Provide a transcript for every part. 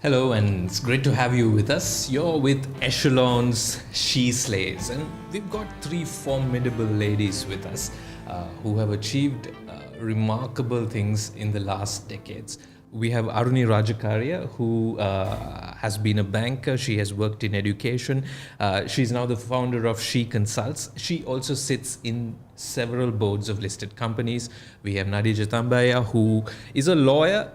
Hello, and it's great to have you with us. You're with Echelon's She Slays, and we've got three formidable ladies with us who have achieved remarkable things in the last decades. We have Aruni Rajakarier, who has been a banker. She has worked in education. She's now the founder of She Consults. She also sits in several boards of listed companies. We have Nadija Tambiah, who is a lawyer,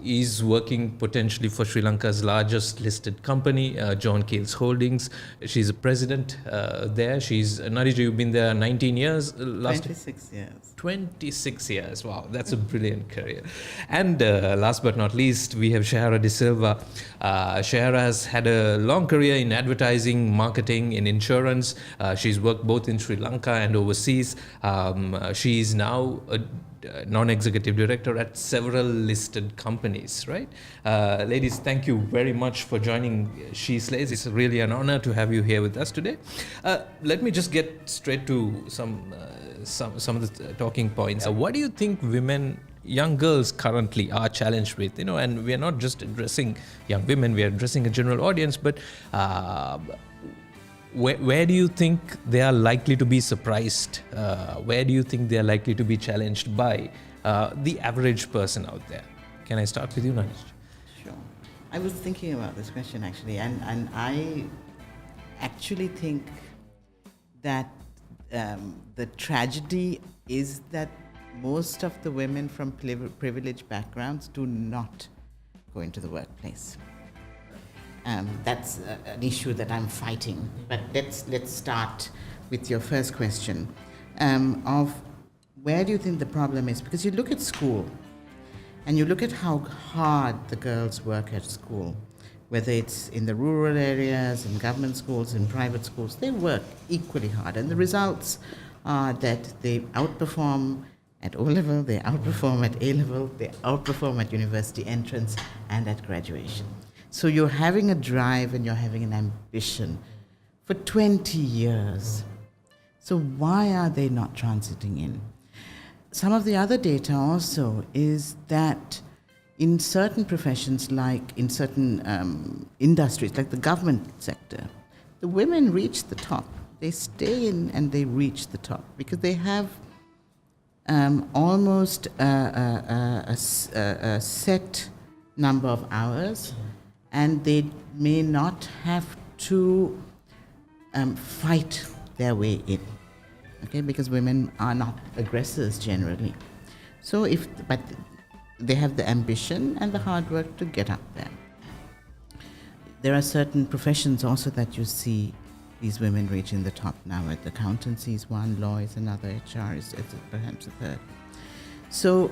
is working potentially for Sri Lanka's largest listed company, John Keel's Holdings. She's a president there. Nadija, you've been there 19 years? 26 years. 26 years. Wow, that's a brilliant career. And last but not least, we have Shehara De Silva. Shehara has had a long career in advertising, marketing, in insurance. She's worked both in Sri Lanka and overseas. She is now a non-executive director at several listed companies, right? Ladies, thank you very much for joining She Slays. It's really an honor to have you here with us today. Let me just get straight to some of the talking points. What do you think young girls currently are challenged with? And we are not just addressing young women, we are addressing a general audience, but where do you think they are likely to be surprised? Where do you think they are likely to be challenged by the average person out there? Can I start with you, Nadija? Sure. I was thinking about this question actually, and I actually think that the tragedy is that most of the women from privileged backgrounds do not go into the workplace. That's an issue that I'm fighting. But let's start with your first question of where do you think the problem is? Because you look at school and you look at how hard the girls work at school, whether it's in the rural areas, in government schools, in private schools, they work equally hard. And the results are that they outperform at O-level, they outperform at A-level, they outperform at university entrance and at graduation. So you're having a drive and you're having an ambition for 20 years. So why are they not transiting in? Some of the other data also is that in certain professions, like in certain industries, like the government sector, the women reach the top. They stay in and they reach the top because they have almost a set number of hours, and they may not have to fight their way in, okay? Because women are not aggressors generally. But they have the ambition and the hard work to get up there. There are certain professions also that you see these women reaching the top now. At accountancy is one, law is another, HR is perhaps a third. So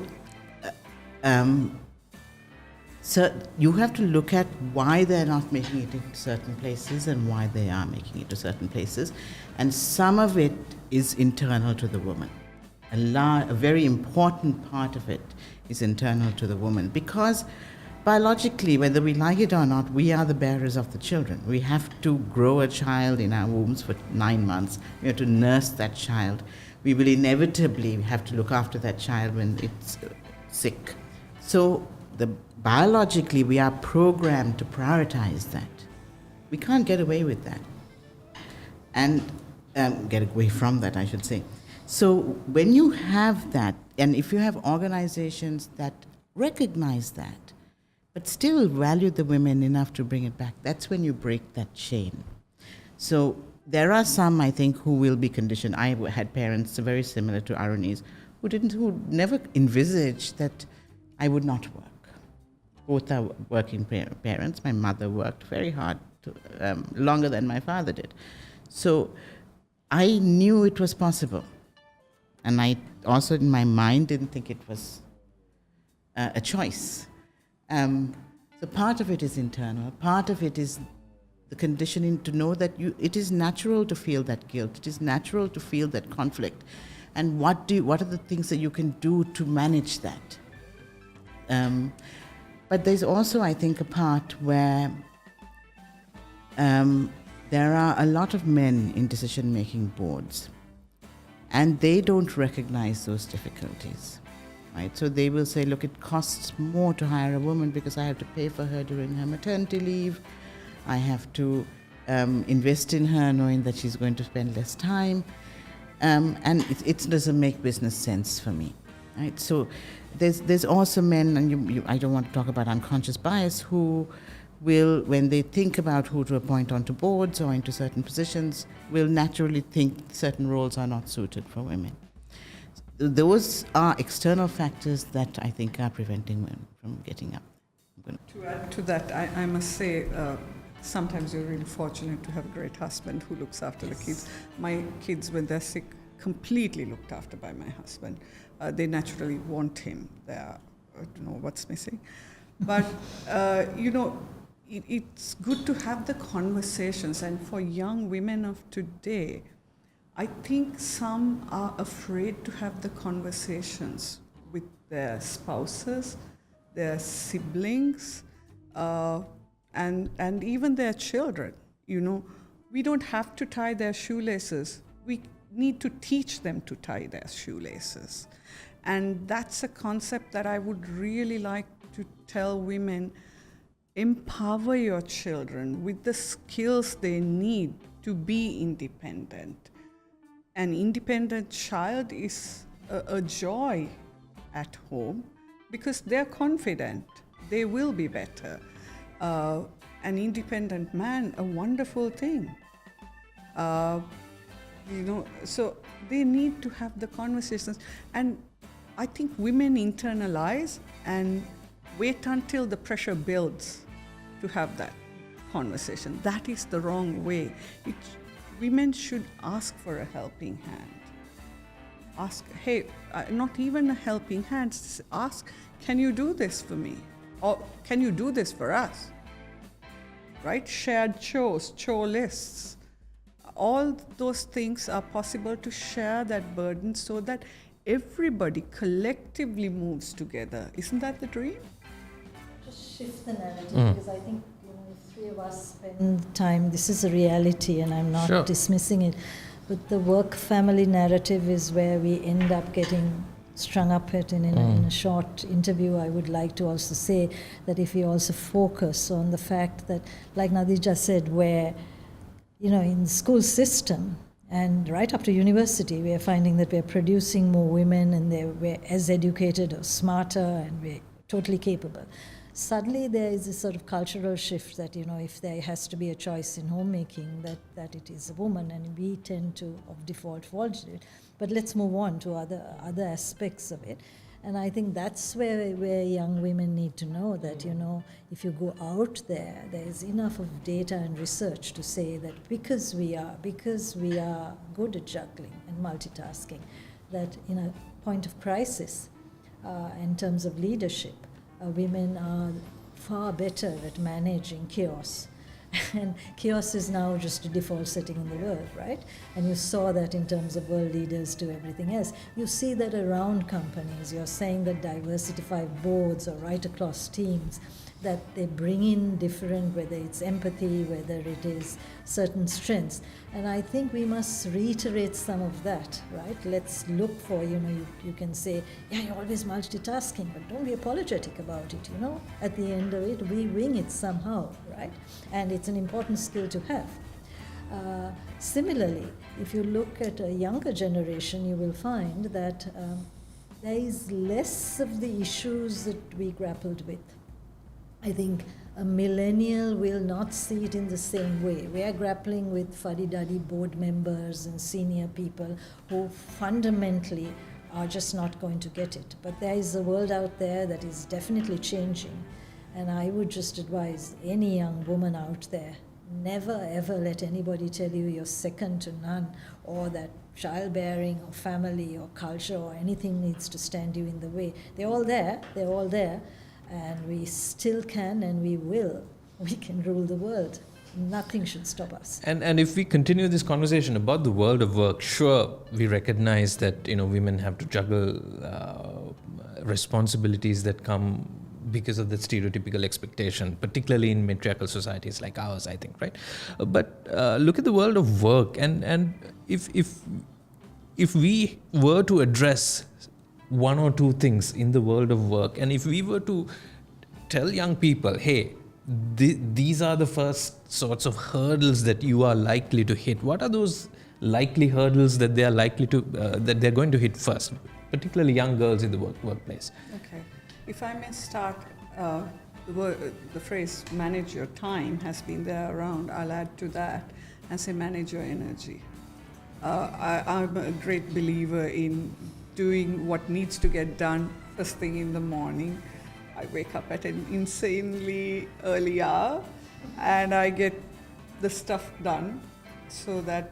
you have to look at why they're not making it into certain places and why they are making it to certain places. And some of it is internal to the woman. A very important part of it is internal to the woman because biologically, whether we like it or not, we are the bearers of the children. We have to grow a child in our wombs for 9 months. We have to nurse that child. We will inevitably have to look after that child when it's sick. So biologically, we are programmed to prioritize that. We can't get away with that. And get away from that, I should say. So when you have that, and if you have organizations that recognize that, but still value the women enough to bring it back, that's when you break that chain. So there are some, I think, who will be conditioned. I had parents very similar to Aruni's who never envisaged that I would not work. Both are working parents. My mother worked very hard, longer than my father did. So I knew it was possible. And I also, in my mind, didn't think it was a choice. So part of it is internal. Part of it is the conditioning to know that it is natural to feel that guilt. It is natural to feel that conflict. And what are the things that you can do to manage that? But there's also, I think, a part where there are a lot of men in decision-making boards, and they don't recognize those difficulties. right? So they will say, look, it costs more to hire a woman because I have to pay for her during her maternity leave. I have to invest in her knowing that she's going to spend less time. And it doesn't make business sense for me, right? So there's also men, and I don't want to talk about unconscious bias, who will, when they think about who to appoint onto boards or into certain positions, will naturally think certain roles are not suited for women. Those are external factors that I think are preventing women from getting up. To add to that, I must say, sometimes you're really fortunate to have a great husband who looks after the kids. My kids, when they're sick, completely looked after by my husband. They naturally want him there. I don't know what's missing. But, it's good to have the conversations. And for young women of today, I think some are afraid to have the conversations with their spouses, their siblings, and even their children. We don't have to tie their shoelaces. We need to teach them to tie their shoelaces. And that's a concept that I would really like to tell women. Empower your children with the skills they need to be independent. An independent child is a joy at home because they're confident. They will be better. An independent man, a wonderful thing. So they need to have the conversations. And I think women internalize and wait until the pressure builds to have that conversation. That is the wrong way. Women should ask for a helping hand. Ask, hey, not even a helping hand, ask, can you do this for me? Or can you do this for us? Right? Shared chores, chore lists. All those things are possible to share that burden so that everybody collectively moves together. Isn't that the dream? Just shift the narrative because I think the three of us spend time. This is a reality, and I'm not dismissing it. But the work-family narrative is where we end up getting strung up it. And in a short interview, I would like to also say that if we also focus on the fact that, like Nadija said, where in the school system and right up to university, we are finding that we are producing more women, and we're as educated or smarter, and we're totally capable. Suddenly there is this sort of cultural shift that, if there has to be a choice in homemaking, that it is a woman, and we tend to, of default, fall to it. But let's move on to other aspects of it. And I think that's where young women need to know that, if you go out there, there is enough of data and research to say that because we are good at juggling and multitasking, that in a point of crisis, in terms of leadership, women are far better at managing chaos. And chaos is now just a default setting in the world, right? And you saw that in terms of world leaders to everything else. You see that around companies. You're saying that diversify boards or right across teams, that they bring in different, whether it's empathy, whether it is certain strengths. And I think we must reiterate some of that, right? Let's look for, you can say, yeah, you're always multitasking, but don't be apologetic about it, At the end of it, we wing it somehow, right? And it's an important skill to have. Similarly, if you look at a younger generation, you will find that there is less of the issues that we grappled with. I think a millennial will not see it in the same way. We are grappling with fuddy-duddy board members and senior people who fundamentally are just not going to get it. But there is a world out there that is definitely changing. And I would just advise any young woman out there, never ever let anybody tell you you're second to none, or that childbearing or family or culture or anything needs to stand you in the way. They're all there. And we still can, and we will. We can rule the world. Nothing should stop us. And if we continue this conversation about the world of work, sure, we recognize that women have to juggle responsibilities that come because of the stereotypical expectation, particularly in matriarchal societies like ours, I think, right? But look at the world of work, and if we were to address one or two things in the world of work, and if we were to tell young people, hey, these are the first sorts of hurdles that you are likely to hit, what are those likely hurdles that they are likely to that they're going to hit first, particularly young girls in the workplace? Okay, if I may start, the phrase "manage your time" has been there around. I'll add to that and say manage your energy. I'm a great believer in doing what needs to get done first thing in the morning. I wake up at an insanely early hour and I get the stuff done so that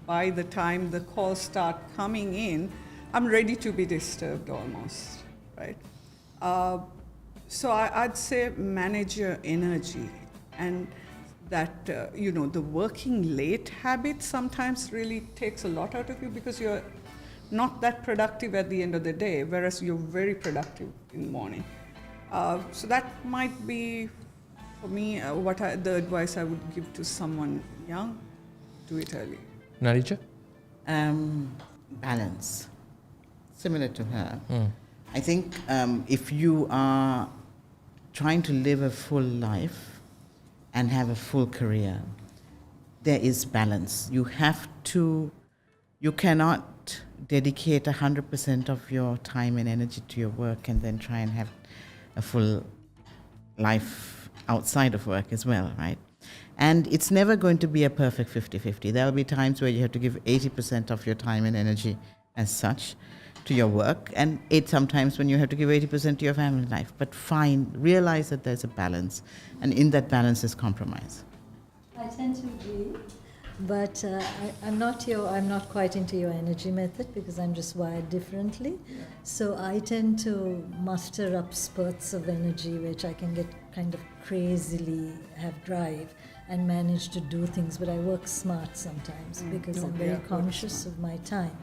by the time the calls start coming in, I'm ready to be disturbed almost, right? So I'd say manage your energy, and that, the working late habit sometimes really takes a lot out of you because you're not that productive at the end of the day, whereas you're very productive in the morning. So that might be, for me, the advice I would give to someone young. Do it early. Nadija? Balance. Similar to her. I think if you are trying to live a full life and have a full career, there is balance. You cannot dedicate 100% of your time and energy to your work and then try and have a full life outside of work as well, right? And it's never going to be a perfect 50-50. There will be times where you have to give 80% of your time and energy as such to your work, and sometimes when you have to give 80% to your family life. But realize that there's a balance, and in that balance is compromise. I tend to agree, but I'm not quite into your energy method because I'm just wired differently. So I tend to muster up spurts of energy which I can get kind of crazily have drive and manage to do things, but I work smart sometimes because I'm very conscious of my time.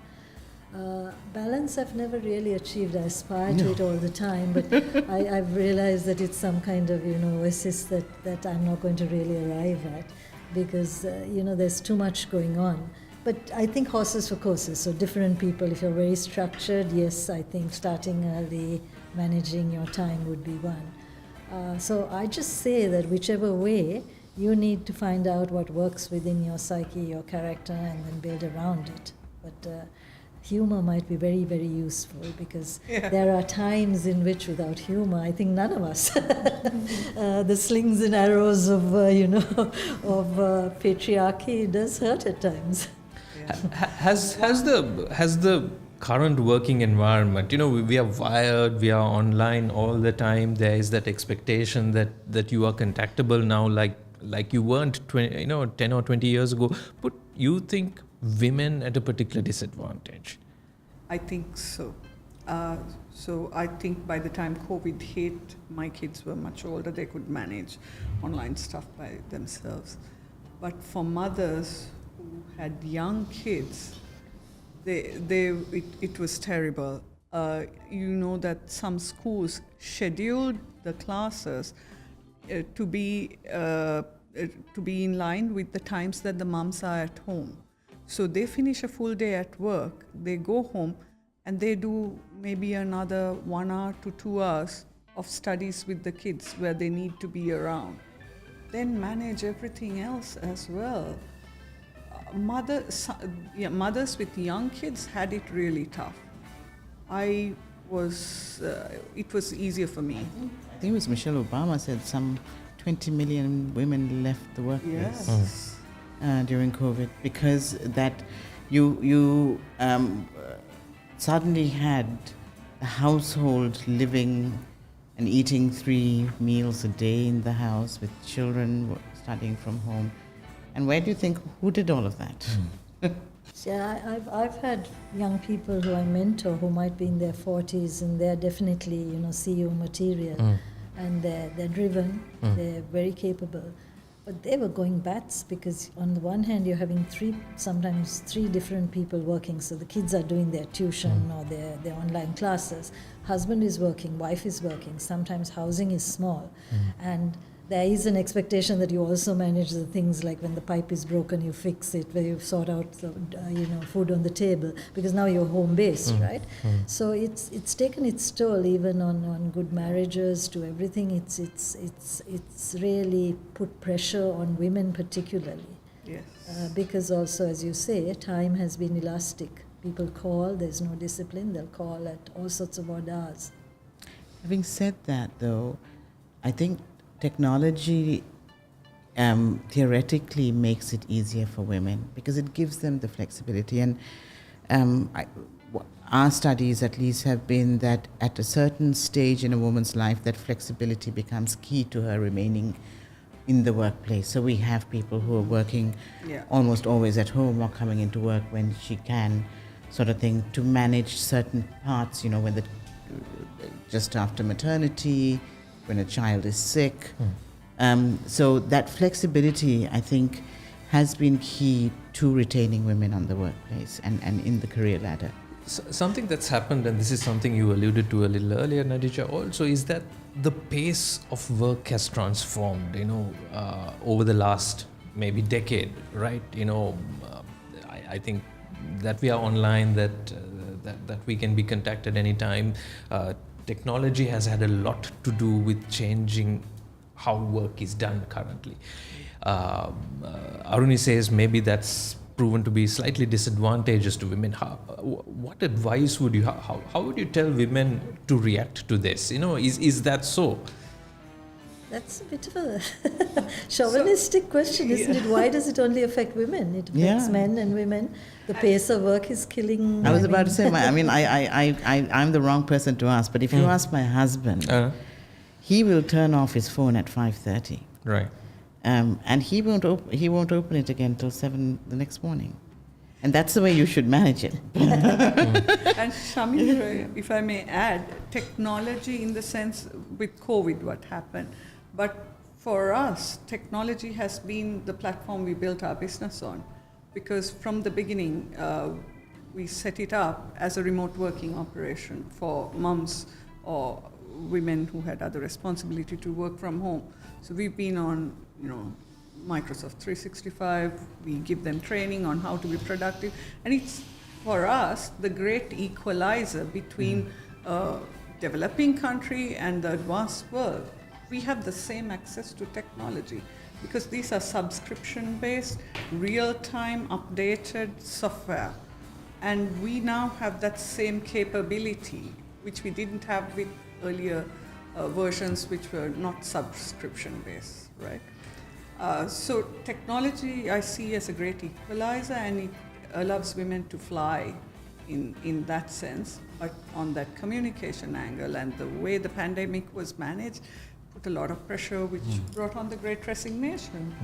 Balance I've never really achieved. I aspire to it all the time, but I've realized that it's some kind of oasis that I'm not going to really arrive at because there's too much going on. But I think horses for courses, so different people. If you're very structured, yes, I think starting early, managing your time would be one. So I just say that whichever way, you need to find out what works within your psyche, your character, and then build around it. But humor might be very, very useful because there are times in which without humor, I think none of us, the slings and arrows of, patriarchy does hurt at times. Has the current working environment, we are wired, we are online all the time, there is that expectation that you are contactable now like you weren't 10 or 20 years ago. Put you think women at a particular disadvantage? I think so. So I think by the time COVID hit, my kids were much older. They could manage online stuff by themselves. But for mothers who had young kids, it was terrible. That some schools scheduled the classes to be in line with the times that the moms are at home. So they finish a full day at work, they go home, and they do maybe another 1 hour to 2 hours of studies with the kids where they need to be around. Then manage everything else as well. Mothers with young kids had it really tough. It was easier for me. I think it was Michelle Obama said some 20 million women left the workplace. Yes. During COVID, because that you suddenly had a household living and eating 3 meals a day in the house with children studying from home. And where do you think, who did all of that? Yeah, I've had young people who I mentor who might be in their 40s and they're definitely, CEO material and they're driven, they're very capable. But they were going bats because on the one hand you're having sometimes three different people working. So the kids are doing their tuition or their online classes. Husband is working, wife is working. Sometimes housing is small. And there is an expectation that you also manage the things like when the pipe is broken, you fix it, where you sort out the, food on the table, because now you're home based, right? So it's taken its toll even on good marriages to everything. It's really put pressure on women particularly. Yes. Because also, as you say, time has been elastic. People call, there's no discipline, they'll call at all sorts of odd hours. Having said that, though, I think technology theoretically makes it easier for women because it gives them the flexibility. And our studies at least have been that at a certain stage in a woman's life, that flexibility becomes key to her remaining in the workplace. So we have people who are working almost always at home or coming into work when she can, sort of thing, to manage certain parts, when just after maternity, when a child is sick. So that flexibility, I think, has been key to retaining women on the workplace and in the career ladder. Something that's happened, and this is something you alluded to a little earlier, Nadija, also, is that the pace of work has transformed, over the last maybe decade, right? I think that we are online, that we can be contacted anytime. Technology has had a lot to do with changing how work is done currently. Aruni says maybe that's proven to be slightly disadvantageous to women. What advice would you have? How would you tell women to react to this? Is that so? That's a bit of a chauvinistic question, isn't it? Why does it only affect women? It affects men and women. The pace of work is killing. I was about to say, I'm the wrong person to ask, but if you ask my husband, he will turn off his phone at 5:30. Right. And he won't open it again till 7 the next morning. And that's the way you should manage it. And Shamindra, if I may add, technology in the sense with COVID, what happened. But for us, technology has been the platform we built our business on. Because from the beginning, we set it up as a remote working operation for mums or women who had other responsibility to work from home. So we've been on, Microsoft 365, we give them training on how to be productive. And it's, for us, the great equalizer between a developing country and the advanced world. We have the same access to technology because these are subscription-based, real-time updated software. And we now have that same capability, which we didn't have with earlier versions which were not subscription-based, right? So technology I see as a great equalizer, and it allows women to fly in that sense, but on that communication angle and the way the pandemic was managed, put a lot of pressure which brought on the great resignation,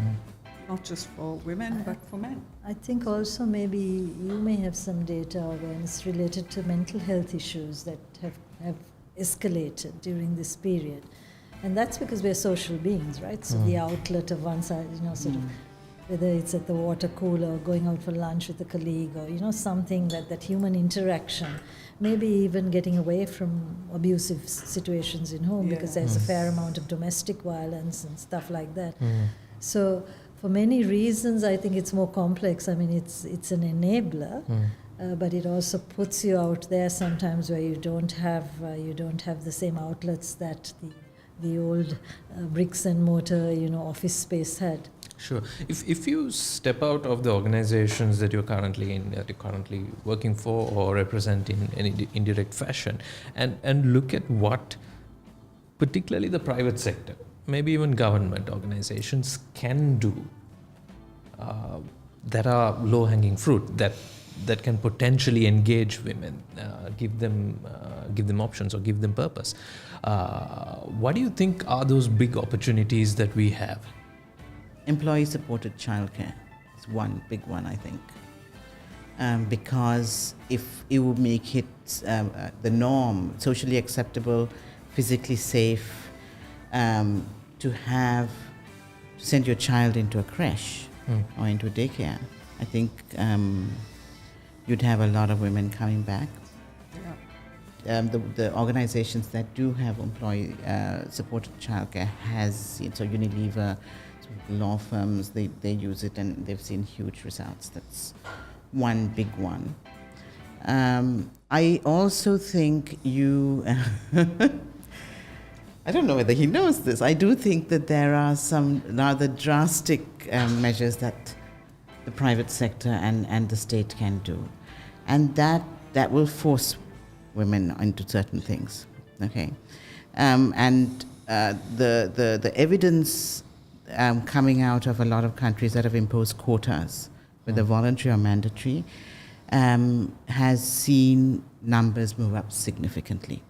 not just for women but for men. I think also maybe you may have some data awareness related to mental health issues that have escalated during this period. And that's because we're social beings, right? So the outlet of one side, sort of, whether it's at the water cooler, going out for lunch with a colleague, or, something that human interaction, maybe even getting away from abusive situations in home, because there's a fair amount of domestic violence and stuff like that. So for many reasons, I think it's more complex. I mean, it's an enabler. But it also puts you out there sometimes where you don't have the same outlets that the old bricks and mortar office space had. Sure. If you step out of the organizations that you're currently working for or represent in any indirect fashion, and look at what particularly the private sector, maybe even government organizations can do that are low-hanging fruit, that can potentially engage women, give them options or give them purpose. What do you think are those big opportunities that we have? Employee-supported childcare is one big one, I think, because if it would make it the norm, socially acceptable, physically safe, to send your child into a creche or into a daycare, I think you'd have a lot of women coming back. the organizations that do have employee supported childcare has, so Unilever, law firms, they use it and they've seen huge results. That's one big one. I also think I don't know whether he knows this. I do think that there are some rather drastic measures that the private sector and the state can do, and that will force women into certain things. Okay, and the evidence coming out of a lot of countries that have imposed quotas, whether voluntary or mandatory, has seen numbers move up significantly.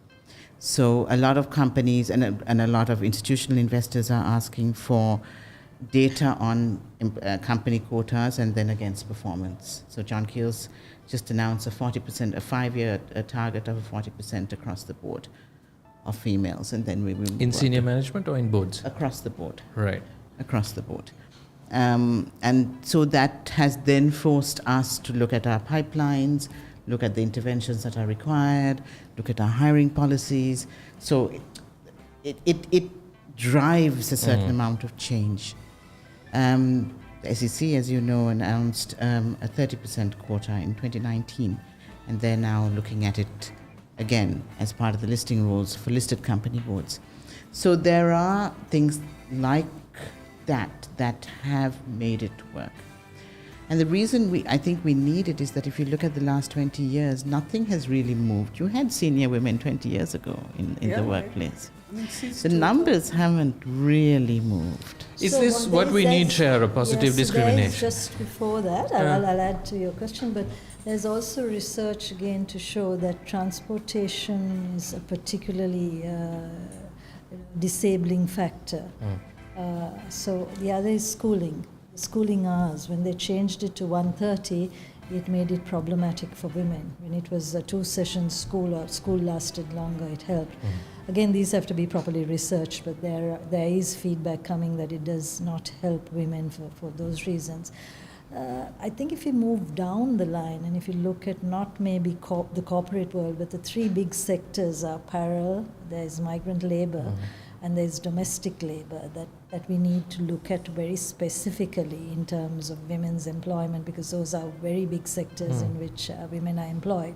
So a lot of companies and a lot of institutional investors are asking for data on company quotas and then against performance. So John Keel's just announced a 5-year target of 40% across the board of females, and then we will in senior management or in boards? Across the board. Right. Across the board. And so that has then forced us to look at our pipelines, look at the interventions that are required, look at our hiring policies. So it drives a certain amount of change. The SEC, as you know, announced a 30% quota in 2019, and they're now looking at it again as part of the listing rules for listed company boards. So there are things like that have made it work. And the reason I think we need it is that if you look at the last 20 years, nothing has really moved. You had senior women 20 years ago in the workplace. The numbers haven't really moved. Is this what we need, Shehara, positive discrimination? Just before that, I'll add to your question, but there's also research again to show that transportation is a particularly disabling factor. So the other is schooling hours. When they changed it to 1:30, it made it problematic for women. When it was a 2-session school or school lasted longer, it helped. Again, these have to be properly researched, but there is feedback coming that it does not help women for those reasons. I think if you move down the line and if you look at not maybe the corporate world, but the 3 big sectors are apparel, there's migrant labor, and there's domestic labor that we need to look at very specifically in terms of women's employment, because those are very big sectors in which women are employed.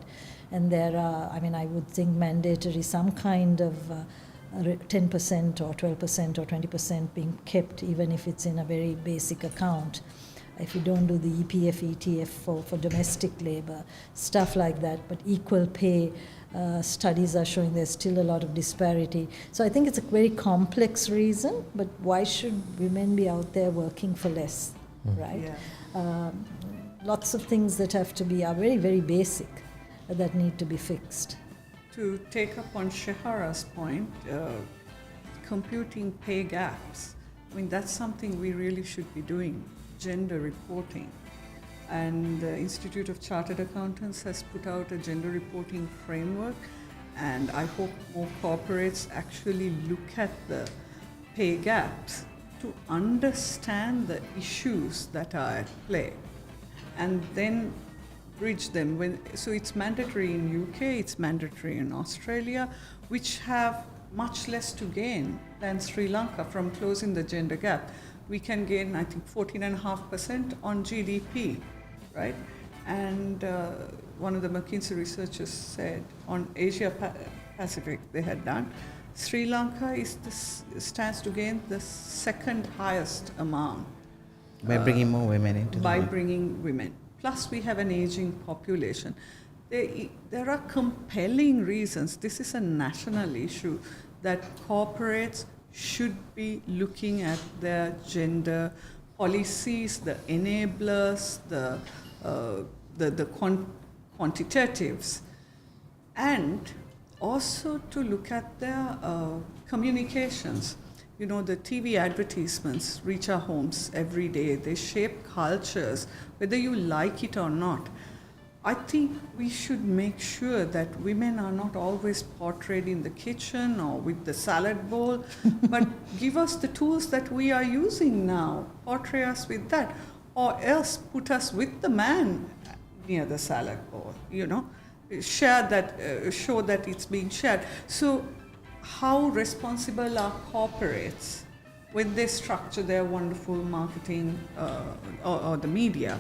And there are, I would think mandatory, some kind of 10% or 12% or 20% being kept, even if it's in a very basic account. If you don't do the EPF, ETF for domestic labor, stuff like that, but equal pay, studies are showing there's still a lot of disparity. So I think it's a very complex reason, but why should women be out there working for less, right? Yeah. Lots of things that are very, very basic that need to be fixed. To take up on Shehara's point, computing pay gaps, that's something we really should be doing, gender reporting. And the Institute of Chartered Accountants has put out a gender reporting framework, and I hope more corporates actually look at the pay gaps to understand the issues that are at play and then bridge them. So it's mandatory in UK, it's mandatory in Australia, which have much less to gain than Sri Lanka from closing the gender gap. We can gain, I think, 14.5% on GDP, right? And one of the McKinsey researchers said on Asia Pacific they had done, Sri Lanka stands to gain the second highest amount. By bringing more women into the world. Bringing women. Plus we have an aging population. There are compelling reasons, this is a national issue, that corporates should be looking at their gender policies, the enablers, the quantitatives, and also to look at their communications. The TV advertisements reach our homes every day. They shape cultures, whether you like it or not. I think we should make sure that women are not always portrayed in the kitchen or with the salad bowl, but give us the tools that we are using now, portray us with that, or else put us with the man near the salad bowl, share that, show that it's being shared. So how responsible are corporates when they structure their wonderful marketing or the media,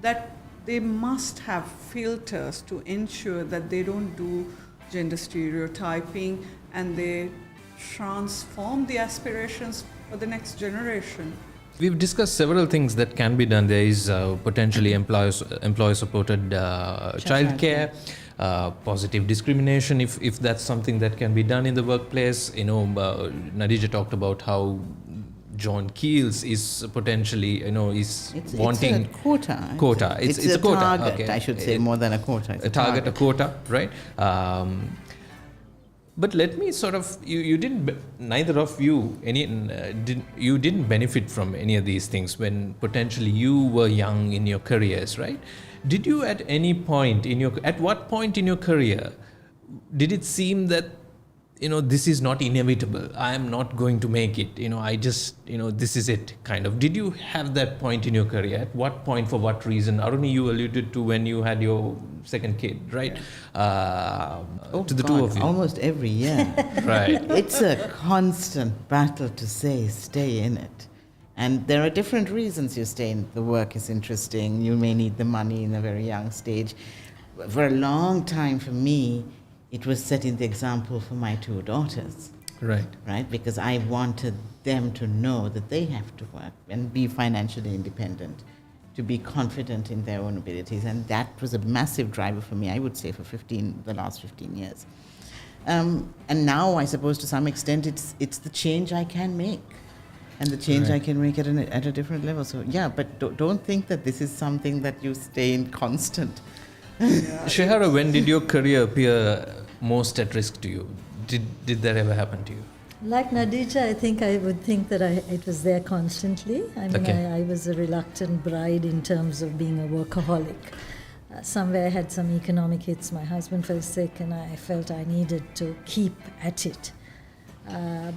that they must have filters to ensure that they don't do gender stereotyping and they transform the aspirations for the next generation. We've discussed several things that can be done. There is potentially employer-supported childcare, positive discrimination, if that's something that can be done in the workplace. Nadija talked about how John Keels is potentially, is wanting it's a quota. Quota. It's a quota. Target, Okay. I should say, more than a quota. It's a target, a quota, right? But let me sort of, neither of you, you didn't benefit from any of these things when potentially you were young in your careers, right? Did you at what point in your career, did it seem that, this is not inevitable, I am not going to make it, this is it, kind of? Did you have that point in your career? At what point, for what reason? Aruni, you alluded to when you had your second kid, right? To the two of you. Almost every year. Right. It's a constant battle to stay in it. And there are different reasons you stay in. The work is interesting. You may need the money in a very young stage. For a long time for me, it was setting the example for my two daughters. Right. Right? Because I wanted them to know that they have to work and be financially independent, to be confident in their own abilities. And that was a massive driver for me, I would say, for the last 15 years. And now, I suppose, to some extent, it's the change I can make. And the change I can make at a different level. So, yeah, but don't think that this is something that you stay in constant. Shehara, when did your career appear most at risk to you? Did that ever happen to you? Like Nadija, I think I would think that it was there constantly. I mean, I was a reluctant bride in terms of being a workaholic. Somewhere I had some economic hits. My husband fell sick and I felt I needed to keep at it.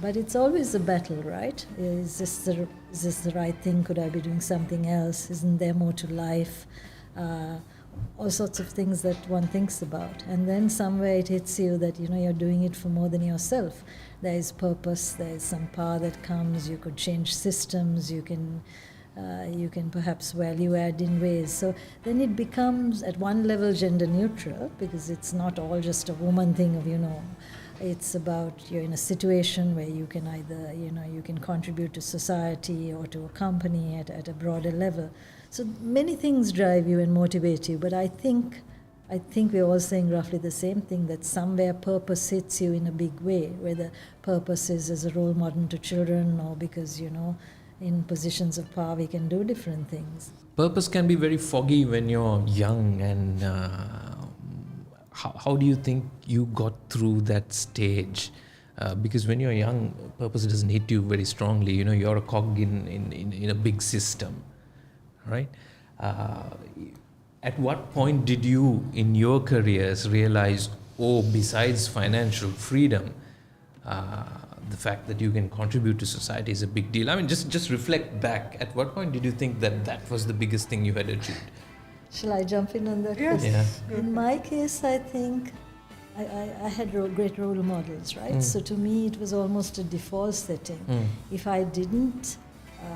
But it's always a battle, right? Is this the right thing? Could I be doing something else? Isn't there more to life? All sorts of things that one thinks about. And then somewhere it hits you that, you're doing it for more than yourself. There is purpose, there is some power that comes, you could change systems, you can perhaps value add in ways. So then it becomes, at one level, gender neutral, because it's not all just a woman thing of, it's about you're in a situation where you can either, you can contribute to society or to a company at a broader level. So many things drive you and motivate you, but I think we're all saying roughly the same thing, that somewhere purpose hits you in a big way, whether purpose is as a role model to children or because, in positions of power we can do different things. Purpose can be very foggy when you're young, and how do you think you got through that stage? Because when you're young, purpose doesn't hit you very strongly. You're a cog in a big system, right? At what point did you, in your careers, realize, besides financial freedom, the fact that you can contribute to society is a big deal? I mean, just reflect back. At what point did you think that was the biggest thing you had achieved? Shall I jump in on that? Yes. Yeah. In my case, I think I had great role models, right? So to me, it was almost a default setting. If I didn't,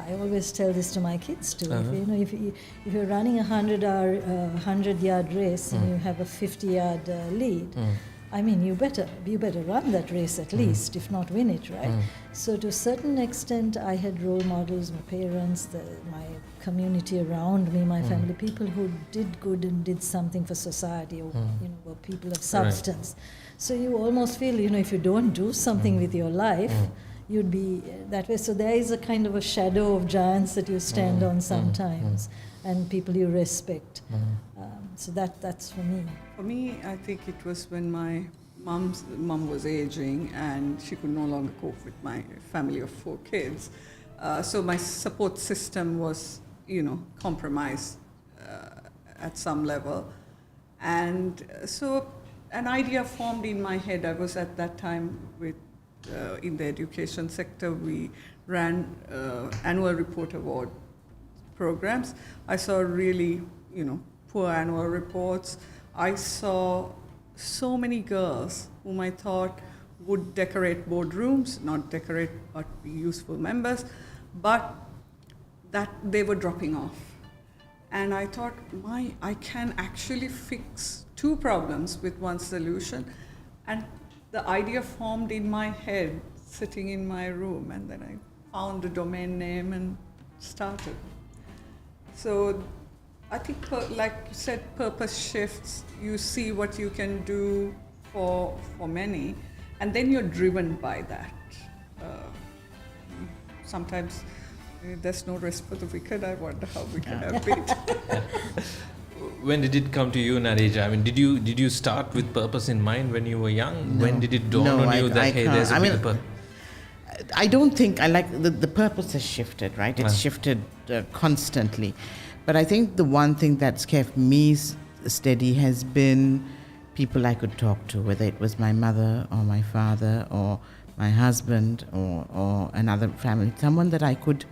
I always tell this to my kids too. If you're running a 100-yard race and you have a 50-yard lead, I mean, you better run that race at least, if not win it, right? So to a certain extent, I had role models, my parents, my community around me, my family, people who did good and did something for society, or were people of substance. Right. So you almost feel, if you don't do something with your life, you'd be that way. So there is a kind of a shadow of giants that you stand on sometimes, and people you respect. So that's for me. For me, I think it was when my mum was aging and she could no longer cope with my family of 4 kids. So my support system was, compromised at some level. And so an idea formed in my head. I was at that time in the education sector. We ran annual report award programs. I saw really, poor annual reports. I saw so many girls whom I thought would decorate boardrooms, not decorate but be useful members, but that they were dropping off. And I thought, I can actually fix two problems with one solution. And the idea formed in my head, sitting in my room, and then I found the domain name and started. So I think, like you said, purpose shifts. You see what you can do for many, and then you're driven by that. Sometimes there's no rest for the wicked. I wonder how we can have it. When did it come to you, Nadija? I mean, did you start with purpose in mind when you were young? No. When did it dawn on you that, hey, there's a bigger purpose? I don't think, I like, the purpose has shifted, right? It's shifted constantly. But I think the one thing that's kept me steady has been people I could talk to, whether it was my mother or my father or my husband or another family, someone that I could,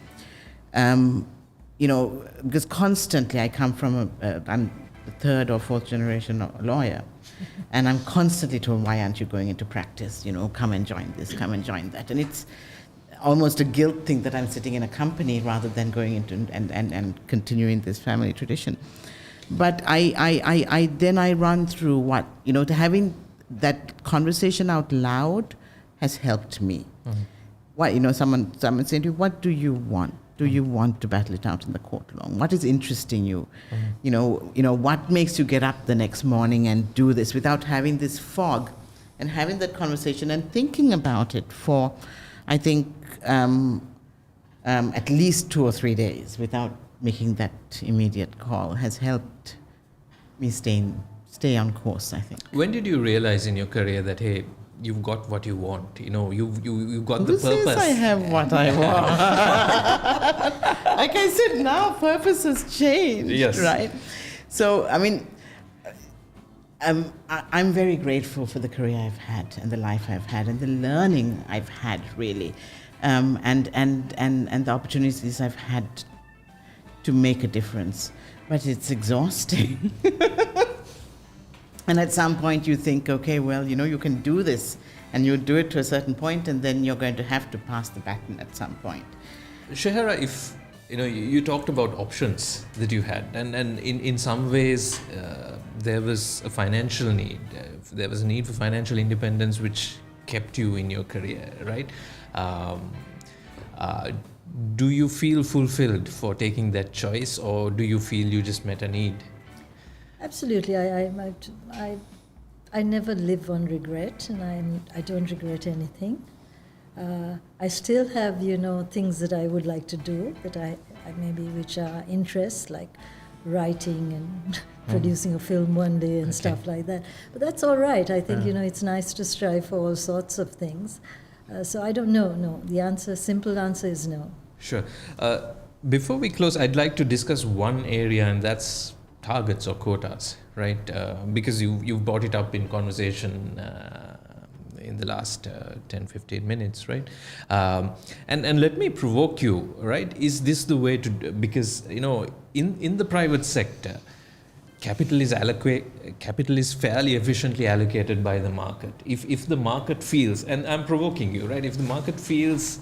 because constantly I come from I'm the third or fourth generation lawyer, and I'm constantly told, why aren't you going into practice? Come and join this, come and join that. And it's almost a guilt thing that I'm sitting in a company rather than going into and continuing this family tradition. But I run through what, having that conversation out loud has helped me. Mm-hmm. What, someone saying to you, what do you want? Do you want to battle it out in the court long? What is interesting you? Mm-hmm. What makes you get up the next morning and do this without having this fog, and having that conversation and thinking about it for, I think, at least 2 or 3 days without making that immediate call has helped me stay on course, I think. When did you realize in your career that, hey, you've got what you want? You've got the purpose. Who says I have what I want? Like I said, now purpose has changed, yes. Right? So, I mean, I'm very grateful for the career I've had and the life I've had and the learning I've had, really, and the opportunities I've had to make a difference. But it's exhausting. And at some point you think, okay, well, you can do this, and you'll do it to a certain point, and then you're going to have to pass the baton at some point. Shehara, if you talked about options that you had, and in some ways there was a financial need. There was a need for financial independence which kept you in your career, right? Do you feel fulfilled for taking that choice, or do you feel you just met a need? Absolutely. I never live on regret, and I don't regret anything. I still have, things that I would like to do that I maybe which are interests, like writing and producing a film one day and stuff like that. But that's all right. I think, it's nice to strive for all sorts of things. So I don't know. No, the simple answer is no. Sure. Before we close, I'd like to discuss one area, and that's targets or quotas, right? Because you've brought it up in conversation in the last 10-15 minutes, right? And let me provoke you, right? Is this the way to do? Because in the private sector, capital is fairly efficiently allocated by the market. If the market feels, and I'm provoking you, right? If the market feels,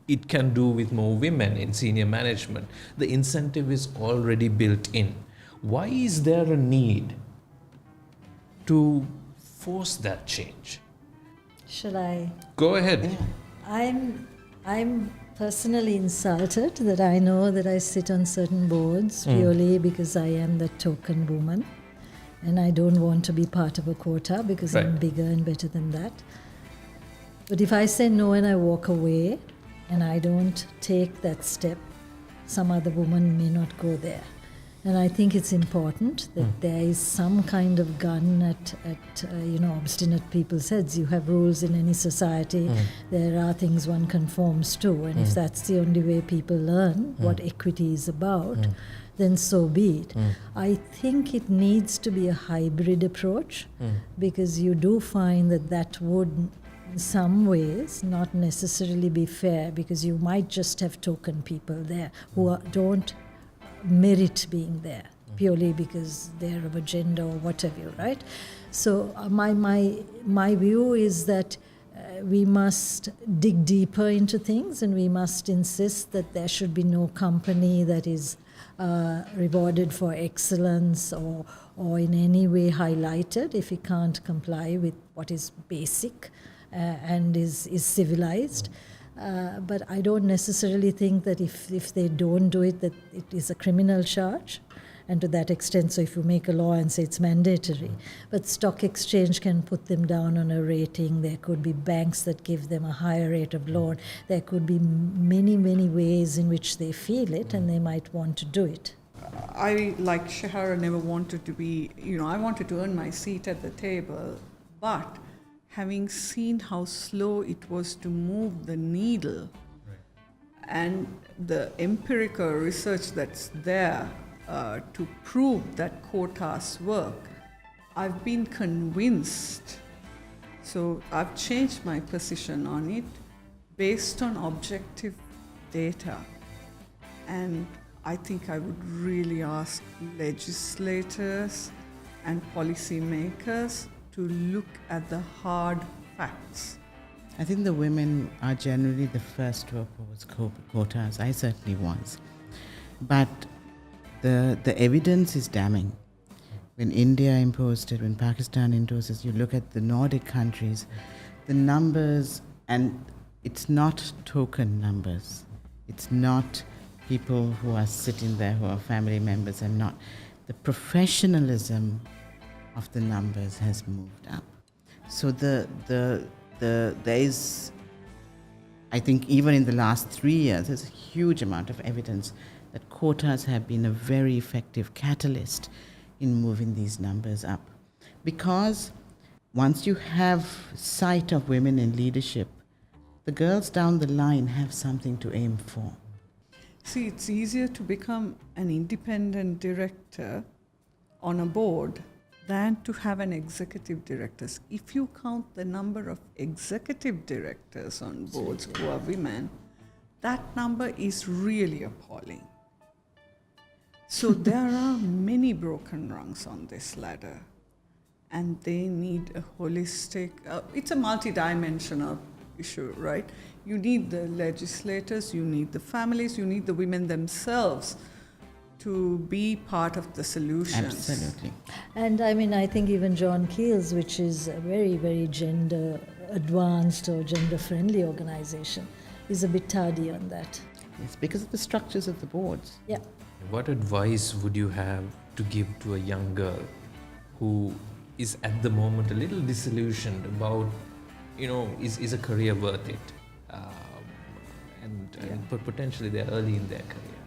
it can do with more women in senior management, the incentive is already built in. Why is there a need to force that change? Shall I? Go ahead. Yeah. I'm personally insulted that I know that I sit on certain boards purely because I am the token woman, and I don't want to be part of a quota because I'm bigger and better than that. But if I say no and I walk away and I don't take that step, some other woman may not go there. And I think it's important that there is some kind of gun at obstinate people's heads. You have rules in any society. There are things one conforms to. And if that's the only way people learn what equity is about, then so be it. I think it needs to be a hybrid approach because you do find that would, in some ways, not necessarily be fair, because you might just have token people there who don't merit being there. purely because they're of a gender or whatever, right? So my view is that we must dig deeper into things, and we must insist that there should be no company that is rewarded for excellence or in any way highlighted if it can't comply with what is basic and is civilized. But I don't necessarily think that if they don't do it, that it is a criminal charge. And to that extent, so if you make a law and say it's mandatory, but stock exchange can put them down on a rating. There could be banks that give them a higher rate of loan. There could be many, many ways in which they feel it and they might want to do it. I, like Shehara, never wanted to be, I wanted to earn my seat at the table, but having seen how slow it was to move the needle and the empirical research that's there, to prove that quotas work, I've been convinced. So I've changed my position on it based on objective data. And I think I would really ask legislators and policymakers to look at the hard facts. I think the women are generally the first to oppose quotas. I certainly was. But the evidence is damning. When India imposed it, when Pakistan imposed it, you look at the Nordic countries, the numbers, and it's not token numbers. It's not people who are sitting there who are family members and not. The professionalism of the numbers has moved up. So there is, I think even in the last 3 years, there's a huge amount of evidence that quotas have been a very effective catalyst in moving these numbers up. Because once you have sight of women in leadership, the girls down the line have something to aim for. See, it's easier to become an independent director on a board than to have an executive director. If you count the number of executive directors on boards who are women, that number is really appalling. So there are many broken rungs on this ladder, and they need a holistic, it's a multidimensional issue, right? You need the legislators, you need the families, you need the women themselves to be part of the solutions. Absolutely. And I think even John Keel's, which is a very, very gender advanced or gender friendly organization, is a bit tardy on that. It's because of the structures of the boards. Yeah. What advice would you have to give to a young girl who is at the moment a little disillusioned about, is a career worth it? And potentially they're early in their career.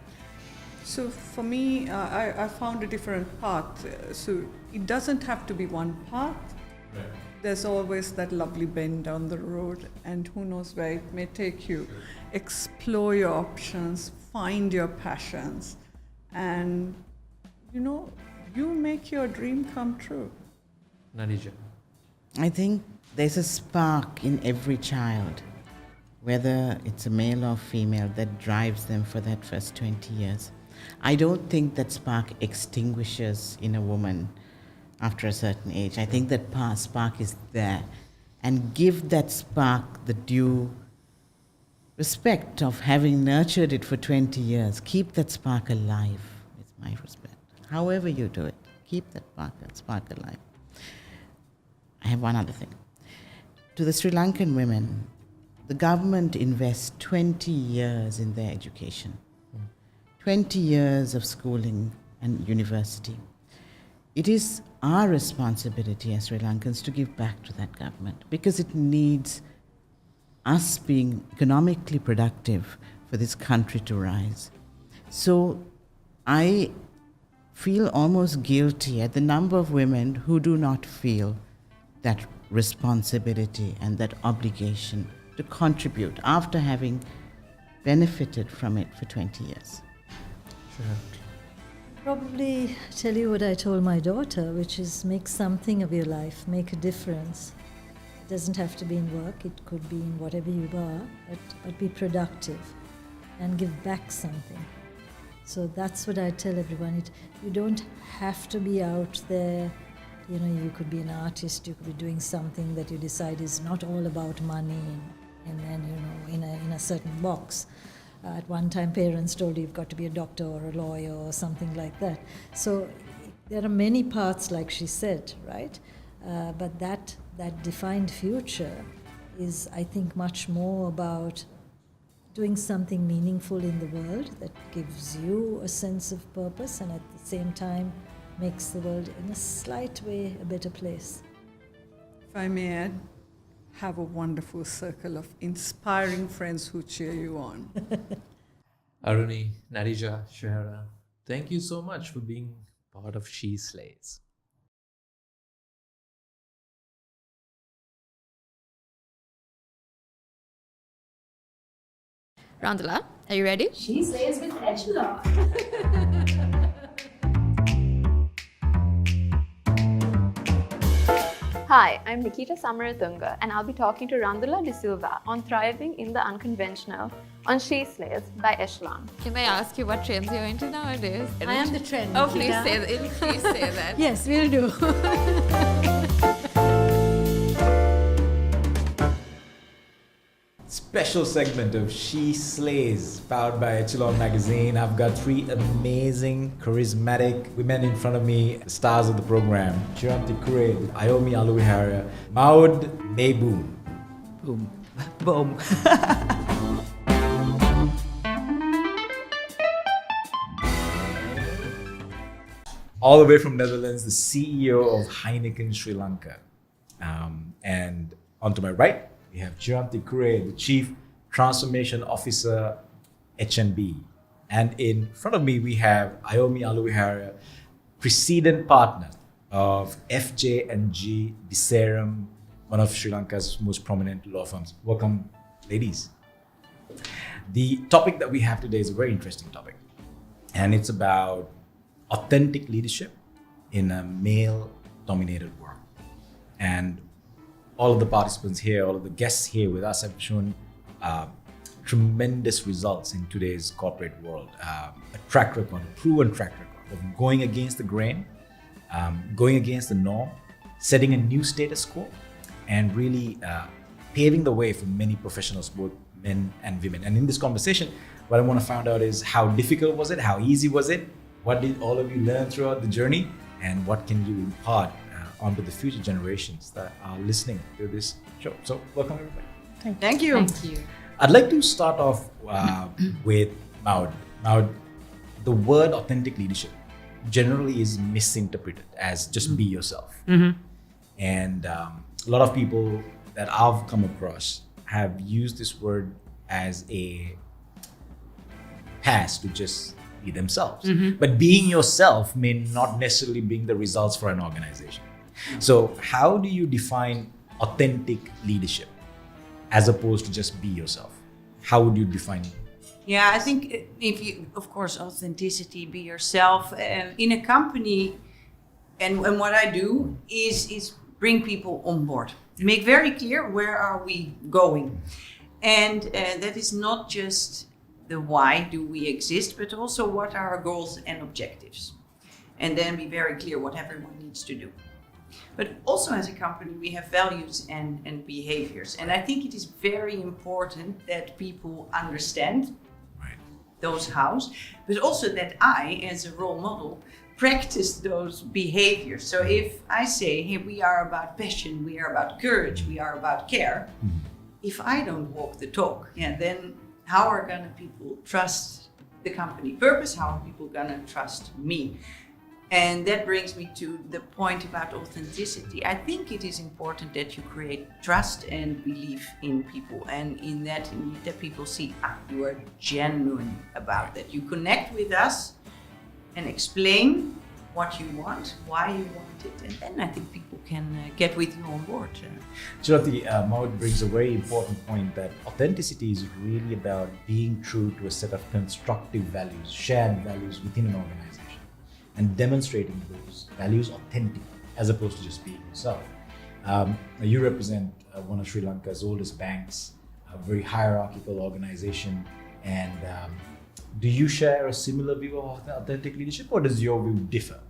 So for me, I found a different path. So it doesn't have to be one path. Right. There's always that lovely bend down the road, and who knows where it may take you. Explore your options, find your passions, and you make your dream come true. Nadija. I think there's a spark in every child, whether it's a male or female, that drives them for that first 20 years. I don't think that spark extinguishes in a woman after a certain age. I think that spark is there. And give that spark the due respect of having nurtured it for 20 years. Keep that spark alive, is my respect. However you do it, keep that spark alive. I have one other thing. To the Sri Lankan women, the government invests 20 years in their education. 20 years of schooling and university. It is our responsibility as Sri Lankans to give back to that government, because it needs us being economically productive for this country to rise. So I feel almost guilty at the number of women who do not feel that responsibility and that obligation to contribute after having benefited from it for 20 years. Sure. Probably tell you what I told my daughter, which is make something of your life, make a difference. It doesn't have to be in work, it could be in whatever you are, but be productive and give back something. So that's what I tell everyone. You don't have to be out there. You could be an artist, you could be doing something that you decide is not all about money and in a certain box. At one time, parents told you you've got to be a doctor or a lawyer or something like that. So there are many paths, like she said, right? But that defined future is, I think, much more about doing something meaningful in the world that gives you a sense of purpose and at the same time makes the world in a slight way a better place. If I may add, have a wonderful circle of inspiring friends who cheer you on. Aruni, Nadija, Shehara, thank you so much for being part of She Slays. Randala, are you ready? She Slays with Echelon. Hi, I'm Nikita Samaratunga, and I'll be talking to Randala De Silva on thriving in the unconventional on She Slays by Echelon. Can I ask you what trends you're into nowadays? I am the trend. Oh, Nikita. please say that. Yes, we'll do. Special segment of She Slays, powered by Echelon magazine. I've got three amazing, charismatic women in front of me, stars of the program. Chiranthi Cooray, Ayomi Aluwihare, Maud Meijboom. Boom. Boom. All the way from Netherlands, the CEO of Heineken Sri Lanka. And onto my right, we have Chiranthi Cooray, the Chief Transformation Officer, HNB. And in front of me, we have Ayomi Aluwihare, Precedent Partner of FJ&G Bisaram, one of Sri Lanka's most prominent law firms. Welcome, ladies. The topic that we have today is a very interesting topic. And it's about authentic leadership in a male-dominated world. And all of the participants here, all of the guests here with us have shown tremendous results in today's corporate world. A track record, a proven track record of going against the grain, going against the norm, setting a new status quo, and really paving the way for many professionals, both men and women. And in this conversation, what I want to find out is how difficult was it? How easy was it? What did all of you learn throughout the journey? And what can you impart onto the future generations that are listening to this show? So welcome everybody. Thank you. Thank you. I'd like to start off with Maud. Maud, the word authentic leadership generally is misinterpreted as just be yourself. And a lot of people that I've come across have used this word as a pass to just be themselves. But being yourself may not necessarily bring the results for an organization. So how do you define authentic leadership as opposed to just be yourself? How would you define it? Yeah, I think if you, of course, authenticity, be yourself. In a company, and what I do is bring people on board. Make very clear where are we going. And that is not just the why do we exist, but also what are our goals and objectives. And then be very clear what everyone needs to do. But also as a company, we have values and behaviors. And I think it is very important that people understand those hows, but also that I, as a role model, practice those behaviors. So if I say, hey, we are about passion, we are about courage, we are about care, if I don't walk the talk, then how are gonna people trust the company purpose? How are people gonna trust me? And that brings me to the point about authenticity. I think it is important that you create trust and belief in people. And in that, that people see, you are genuine about that. You connect with us and explain what you want, why you want it. And then I think people can get with you on board. Chiranthi, Maud brings a very important point that authenticity is really about being true to a set of constructive values, shared values within an organization, and demonstrating those values authentically as opposed to just being yourself. You represent one of Sri Lanka's oldest banks, a very hierarchical organization, and Do you share a similar view of authentic leadership, or does your view differ?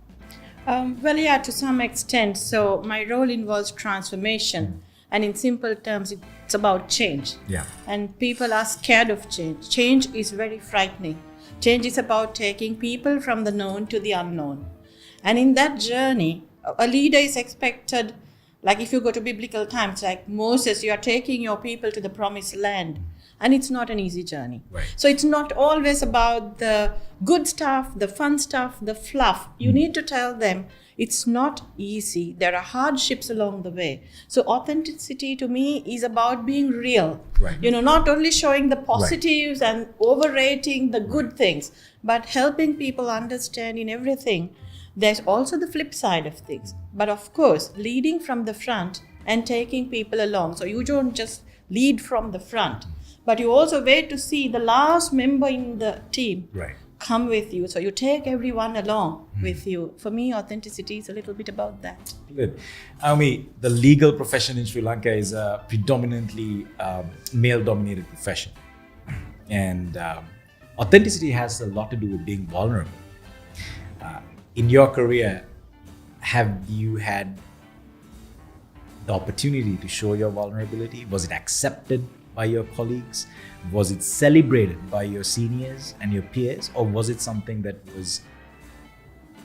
Well, yeah, to some extent. So my role involves transformation. And in simple terms, it's about change. Yeah. And people are scared of change. Change is very frightening. Change is about taking people from the known to the unknown. And in that journey, a leader is expected, like if you go to biblical times, like Moses, you are taking your people to the promised land. And it's not an easy journey. Right. So it's not always about the good stuff, the fun stuff, the fluff. You need to tell them it's not easy. There are hardships along the way. So authenticity to me is about being real. Right. Not only showing the positives and overrating the good things, but helping people understand in everything. There's also the flip side of things. But of course, leading from the front and taking people along. So you don't just lead from the front, but you also wait to see the last member in the team come with you. So you take everyone along with you. For me, authenticity is a little bit about that. Good. Ayomi, the legal profession in Sri Lanka is a predominantly male-dominated profession. And authenticity has a lot to do with being vulnerable. In your career, have you had the opportunity to show your vulnerability? Was it accepted by your colleagues? Was it celebrated by your seniors and your peers? Or was it something that was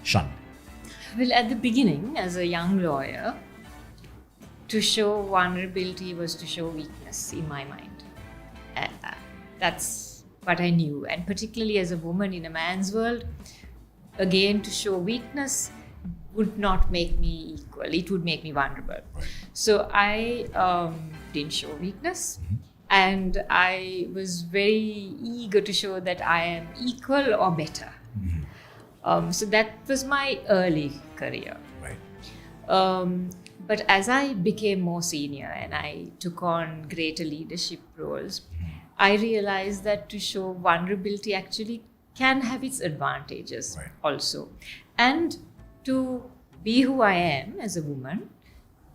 shunned? Well, at the beginning, as a young lawyer, to show vulnerability was to show weakness in my mind. That's what I knew. And particularly as a woman in a man's world, again, to show weakness would not make me equal. It would make me vulnerable. Right. So I didn't show weakness. And I was very eager to show that I am equal or better. So that was my early career. Right. But as I became more senior and I took on greater leadership roles, I realized that to show vulnerability actually can have its advantages also. And to be who I am as a woman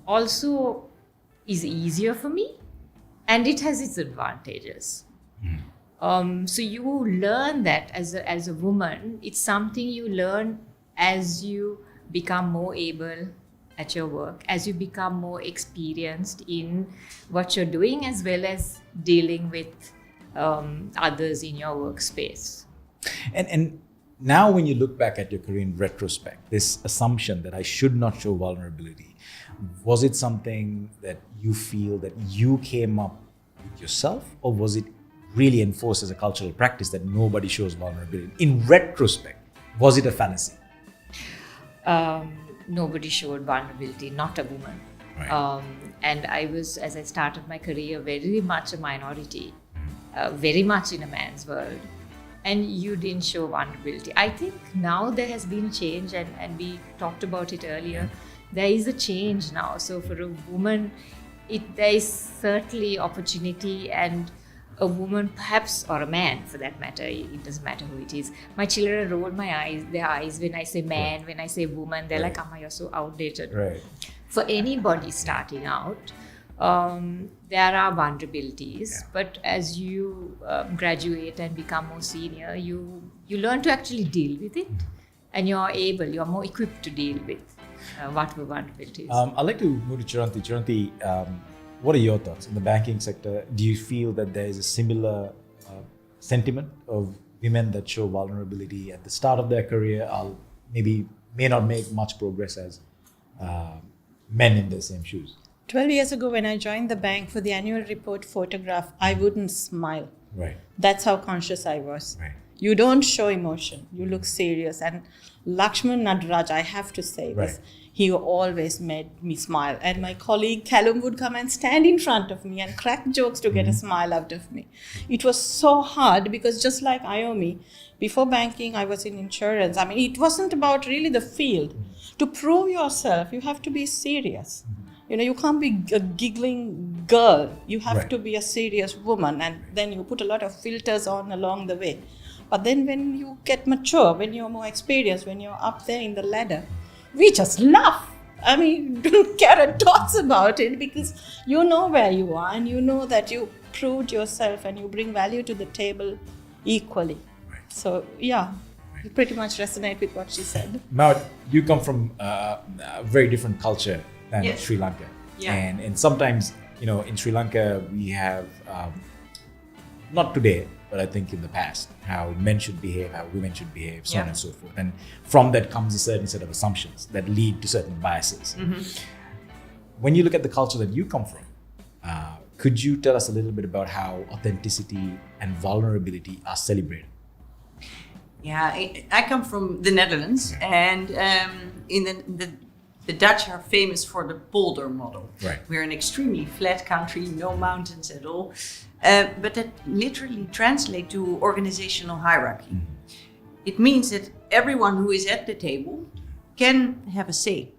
also is easier for me. And it has its advantages. So you learn that as a woman. It's something you learn as you become more able at your work, as you become more experienced in what you're doing, as well as dealing with others in your workspace. And now when you look back at your career in retrospect, this assumption that I should not show vulnerability, was it something that you feel that you came up with yourself, or was it really enforced as a cultural practice that nobody shows vulnerability? In retrospect, was it a fallacy? Nobody showed vulnerability, not a woman. Right. And I was, as I started my career, very much a minority, very much in a man's world. And you didn't show vulnerability. I think now there has been change, and we talked about it earlier. There is a change now. So for a woman, there is certainly opportunity, and a woman perhaps, or a man for that matter, it doesn't matter who it is. My children roll their eyes when I say man, when I say woman, they're like, Amma, you're so outdated. Right. For anybody starting out, there are vulnerabilities, but as you graduate and become more senior, you learn to actually deal with it, and you're more equipped to deal with whatever vulnerabilities. I'd like to move to Chiranthi. Chiranthi, what are your thoughts in the banking sector? Do you feel that there is a similar sentiment of women that show vulnerability at the start of their career, may not make much progress as men in the same shoes? 12 years ago, when I joined the bank for the annual report photograph, I wouldn't smile. Right. That's how conscious I was. Right. You don't show emotion. You look serious. And Lakshman Nadraj, I have to say this, he always made me smile. And my colleague Callum would come and stand in front of me and crack jokes to get a smile out of me. It was so hard because just like Ayomi, before banking, I was in insurance. I mean, it wasn't about really the field. To prove yourself, you have to be serious. You can't be a giggling girl. You have to be a serious woman. And then you put a lot of filters on along the way. But then when you get mature, when you're more experienced, when you're up there in the ladder, we just laugh. I mean, don't care a toss about it because you know where you are and you know that you proved yourself and you bring value to the table equally. Right. So yeah, I pretty much resonate with what she said. Maud, you come from a very different culture than Yes. Sri Lanka. Yeah. And sometimes, in Sri Lanka, we have, not today, but I think in the past, how men should behave, how women should behave, so on Yeah. and so forth. And from that comes a certain set of assumptions that lead to certain biases. When you look at the culture that you come from, could you tell us a little bit about how authenticity and vulnerability are celebrated? Yeah, I come from the Netherlands, and in the Dutch are famous for the polder model. Right. We're an extremely flat country, no mountains at all, but that literally translates to organizational hierarchy. It means that everyone who is at the table can have a say.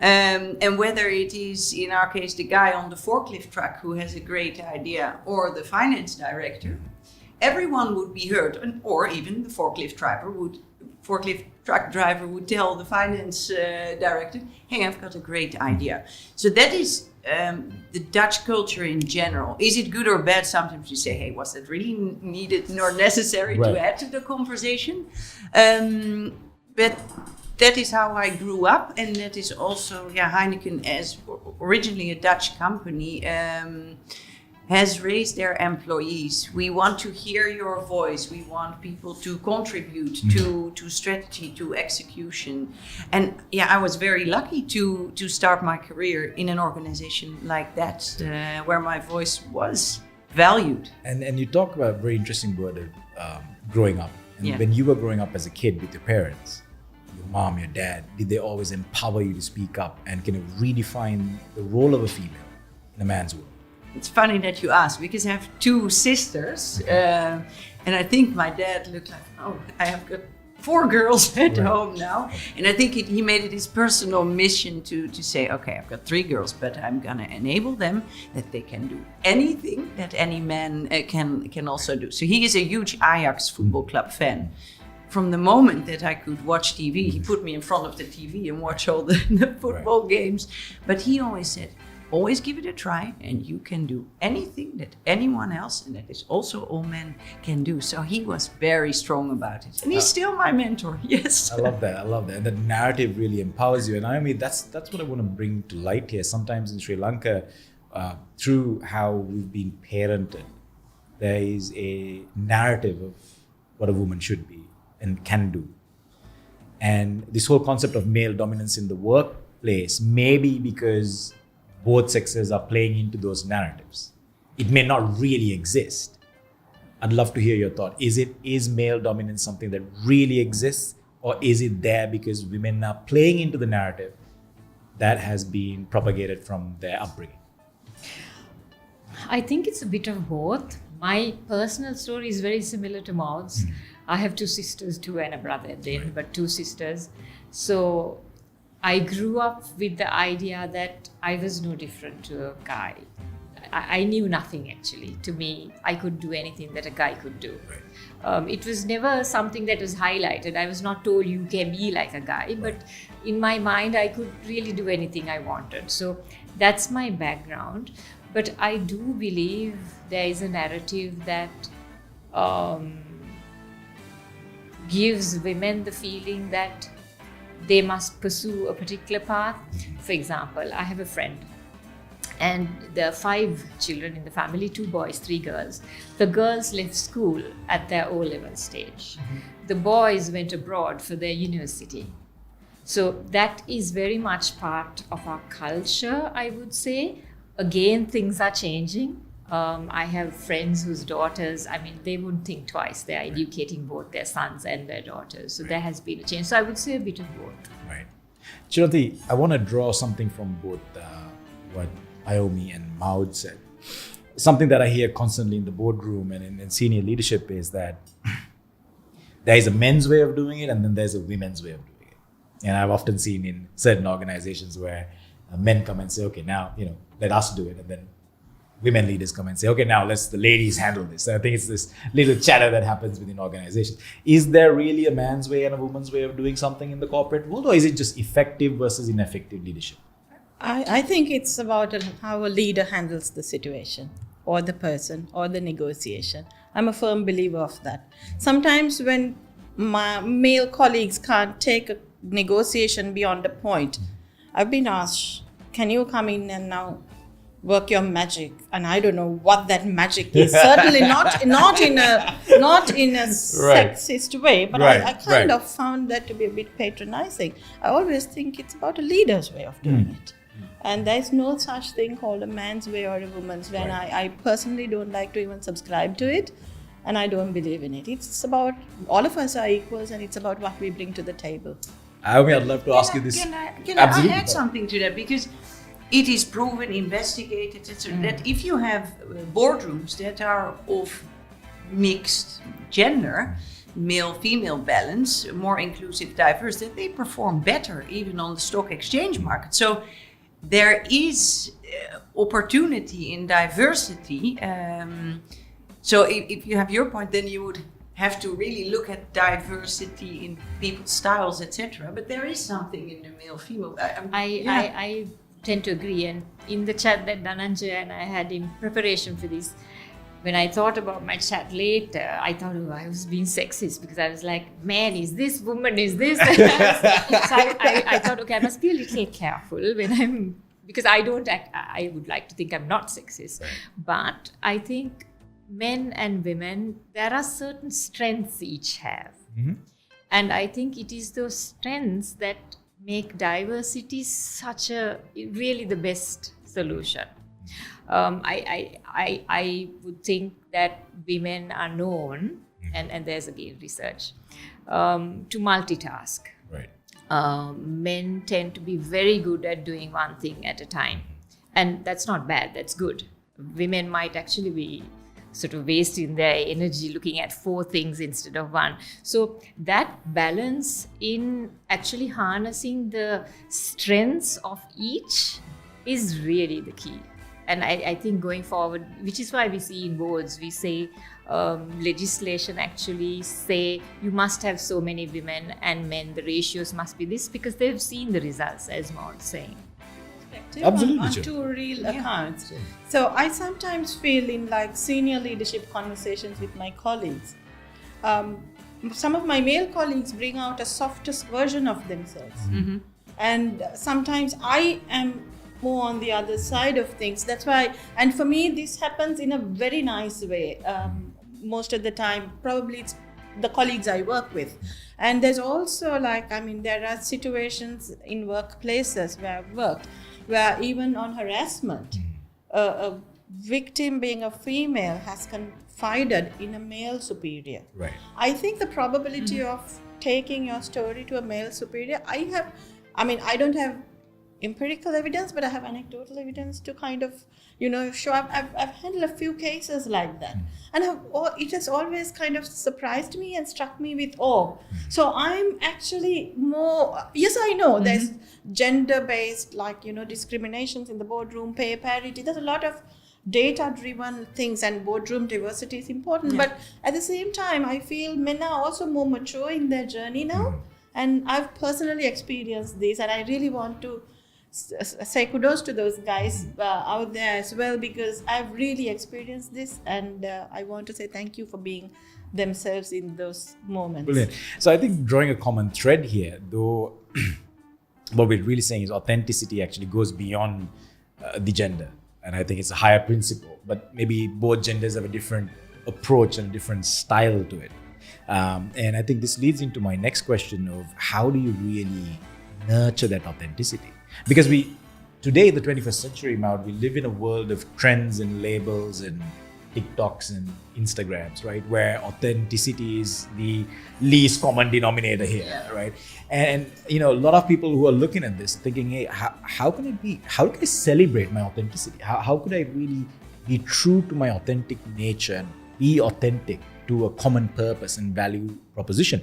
And whether it is, in our case, the guy on the forklift truck who has a great idea, or the finance director, everyone would be heard, or even the forklift truck driver would tell the finance director, "Hey, I've got a great idea." So that is the Dutch culture in general. Is it good or bad? Sometimes you say, "Hey, was that really needed nor necessary to add to the conversation?" But that is how I grew up, and that is also, Heineken, as originally a Dutch company, has raised their employees. We want to hear your voice. We want people to contribute to strategy, to execution. And I was very lucky to start my career in an organization like that, where my voice was valued. And you talk about a very interesting word of growing up. And when you were growing up as a kid with your parents, your mom, your dad, did they always empower you to speak up and kind of redefine the role of a female in a man's world? It's funny that you ask, because I have two sisters, and I think my dad looked like, oh, I have got 4 girls at home now. And I think he made it his personal mission to say, okay, I've got 3 girls, but I'm going to enable them that they can do anything that any man can also do. So he is a huge Ajax football club fan. From the moment that I could watch TV, he put me in front of the TV and watch all the football games. But he always said, always give it a try, and you can do anything that anyone else, and that is also all men, can do. So he was very strong about it. And he's still my mentor, yes. I love that. And the narrative really empowers you. And I mean, that's what I want to bring to light here. Sometimes in Sri Lanka, through how we've been parented, there is a narrative of what a woman should be and can do. And this whole concept of male dominance in the workplace, maybe because both sexes are playing into those narratives, it may not really exist. I'd love to hear your thought. Is male dominance something that really exists, or is it there because women are playing into the narrative that has been propagated from their upbringing? I think it's a bit of both. My personal story is very similar to Maud's. I have 2 sisters too, and a brother then, but 2 sisters. So I grew up with the idea that I was no different to a guy. I knew nothing actually. To me, I could do anything that a guy could do. It was never something that was highlighted. I was not told you can be like a guy, but in my mind, I could really do anything I wanted. So that's my background. But I do believe there is a narrative that gives women the feeling that they must pursue a particular path. For example, I have a friend, and there are 5 children in the family, 2 boys, 3 girls. The girls left school at their O-level stage. The boys went abroad for their university. So that is very much part of our culture, I would say. Again, things are changing. I have friends whose daughters, they wouldn't think twice. They're educating both their sons and their daughters. So there has been a change. So I would say a bit of both. Right. Chiranthi, I want to draw something from both what Ayomi and Maud said. Something that I hear constantly in the boardroom and in senior leadership is that there is a men's way of doing it, and then there's a women's way of doing it. And I've often seen in certain organizations where men come and say, okay, now, let us do it. And then women leaders come and say, okay, now let's the ladies handle this. So I think it's this little chatter that happens within organizations. Is there really a man's way and a woman's way of doing something in the corporate world, or is it just effective versus ineffective leadership? I think it's about how a leader handles the situation, or the person, or the negotiation. I'm a firm believer of that. Sometimes when my male colleagues can't take a negotiation beyond a point, I've been asked, can you come in and now work your magic? And I don't know what that magic is. Certainly not in a sexist way, but I kind of found that to be a bit patronizing. I always think it's about a leader's way of doing it. And there's no such thing called a man's way or a woman's way. And I personally don't like to even subscribe to it. And I don't believe in it. It's about all of us are equals, and it's about what we bring to the table. Ayomi, I'd love to ask you this. Can I add something to that? Because it is proven, investigated, etc., that if you have boardrooms that are of mixed gender, male-female balance, more inclusive, diverse, that they perform better even on the stock exchange market. So there is opportunity in diversity. So if you have your point, then you would have to really look at diversity in people's styles, etc. But there is something in the male-female. I tend to agree. And in the chat that Dananjaya and I had in preparation for this, when I thought about my chat later, I thought, I was being sexist because I was like, man is this, woman is this. So I thought, okay, I must be a little careful when because I don't act, I would like to think I'm not sexist. But I think men and women, there are certain strengths each have. And I think it is those strengths that make diversity really the best solution. I would think that women are known, and there's again research, to multitask. Right. Men tend to be very good at doing one thing at a time. And that's not bad, that's good. Women might actually be sort of wasting their energy looking at 4 things instead of 1. So that balance in actually harnessing the strengths of each is really the key. And I think going forward, which is why we see in boards, we say legislation actually say you must have so many women and men, the ratios must be this, because they've seen the results, as Maud saying. Absolutely. On 2 real accounts. So I sometimes feel in like senior leadership conversations with my colleagues, some of my male colleagues bring out a softest version of themselves. And sometimes I am more on the other side of things. That's why, and for me, this happens in a very nice way. Most of the time, probably it's the colleagues I work with. And there's also there are situations in workplaces where I've worked, where even on harassment, a victim being a female has confided in a male superior. Right. I think the probability of taking your story to a male superior, I don't have empirical evidence, but I have anecdotal evidence to kind of, show up. I've handled a few cases like that. And it has always kind of surprised me and struck me with awe. So I'm actually more, yes, I know there's gender-based, discriminations in the boardroom, pay parity. There's a lot of data-driven things, and boardroom diversity is important. Yeah. But at the same time, I feel men are also more mature in their journey now. And I've personally experienced this, and I really want to say kudos to those guys out there as well, because I've really experienced this, and I want to say thank you for being themselves in those moments. Brilliant. So I think drawing a common thread here, though, what we're really saying is authenticity actually goes beyond the gender, and I think it's a higher principle, but maybe both genders have a different approach and a different style to it. And I think this leads into my next question of how do you really nurture that authenticity? Because today, the 21st century, Maud, we live in a world of trends and labels and TikToks and Instagrams, right? Where authenticity is the least common denominator here, right? And, a lot of people who are looking at this thinking, hey, how can I celebrate my authenticity? How could I really be true to my authentic nature and be authentic to a common purpose and value proposition?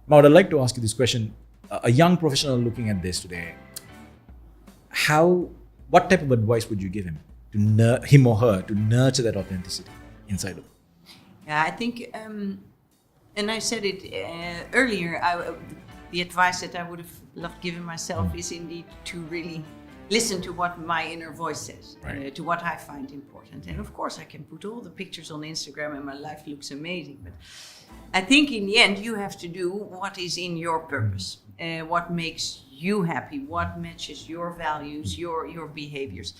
Maud, I'd like to ask you this question. A young professional looking at this today, what type of advice would you give him or her to nurture that authenticity inside of him? Yeah, I think, and I said it earlier, the advice that I would have loved giving myself is indeed to really listen to what my inner voice says, Right. to what I find important. And of course, I can put all the pictures on Instagram and my life looks amazing. But I think in the end, you have to do what is in your purpose, what makes you happy, what matches your values, your behaviors.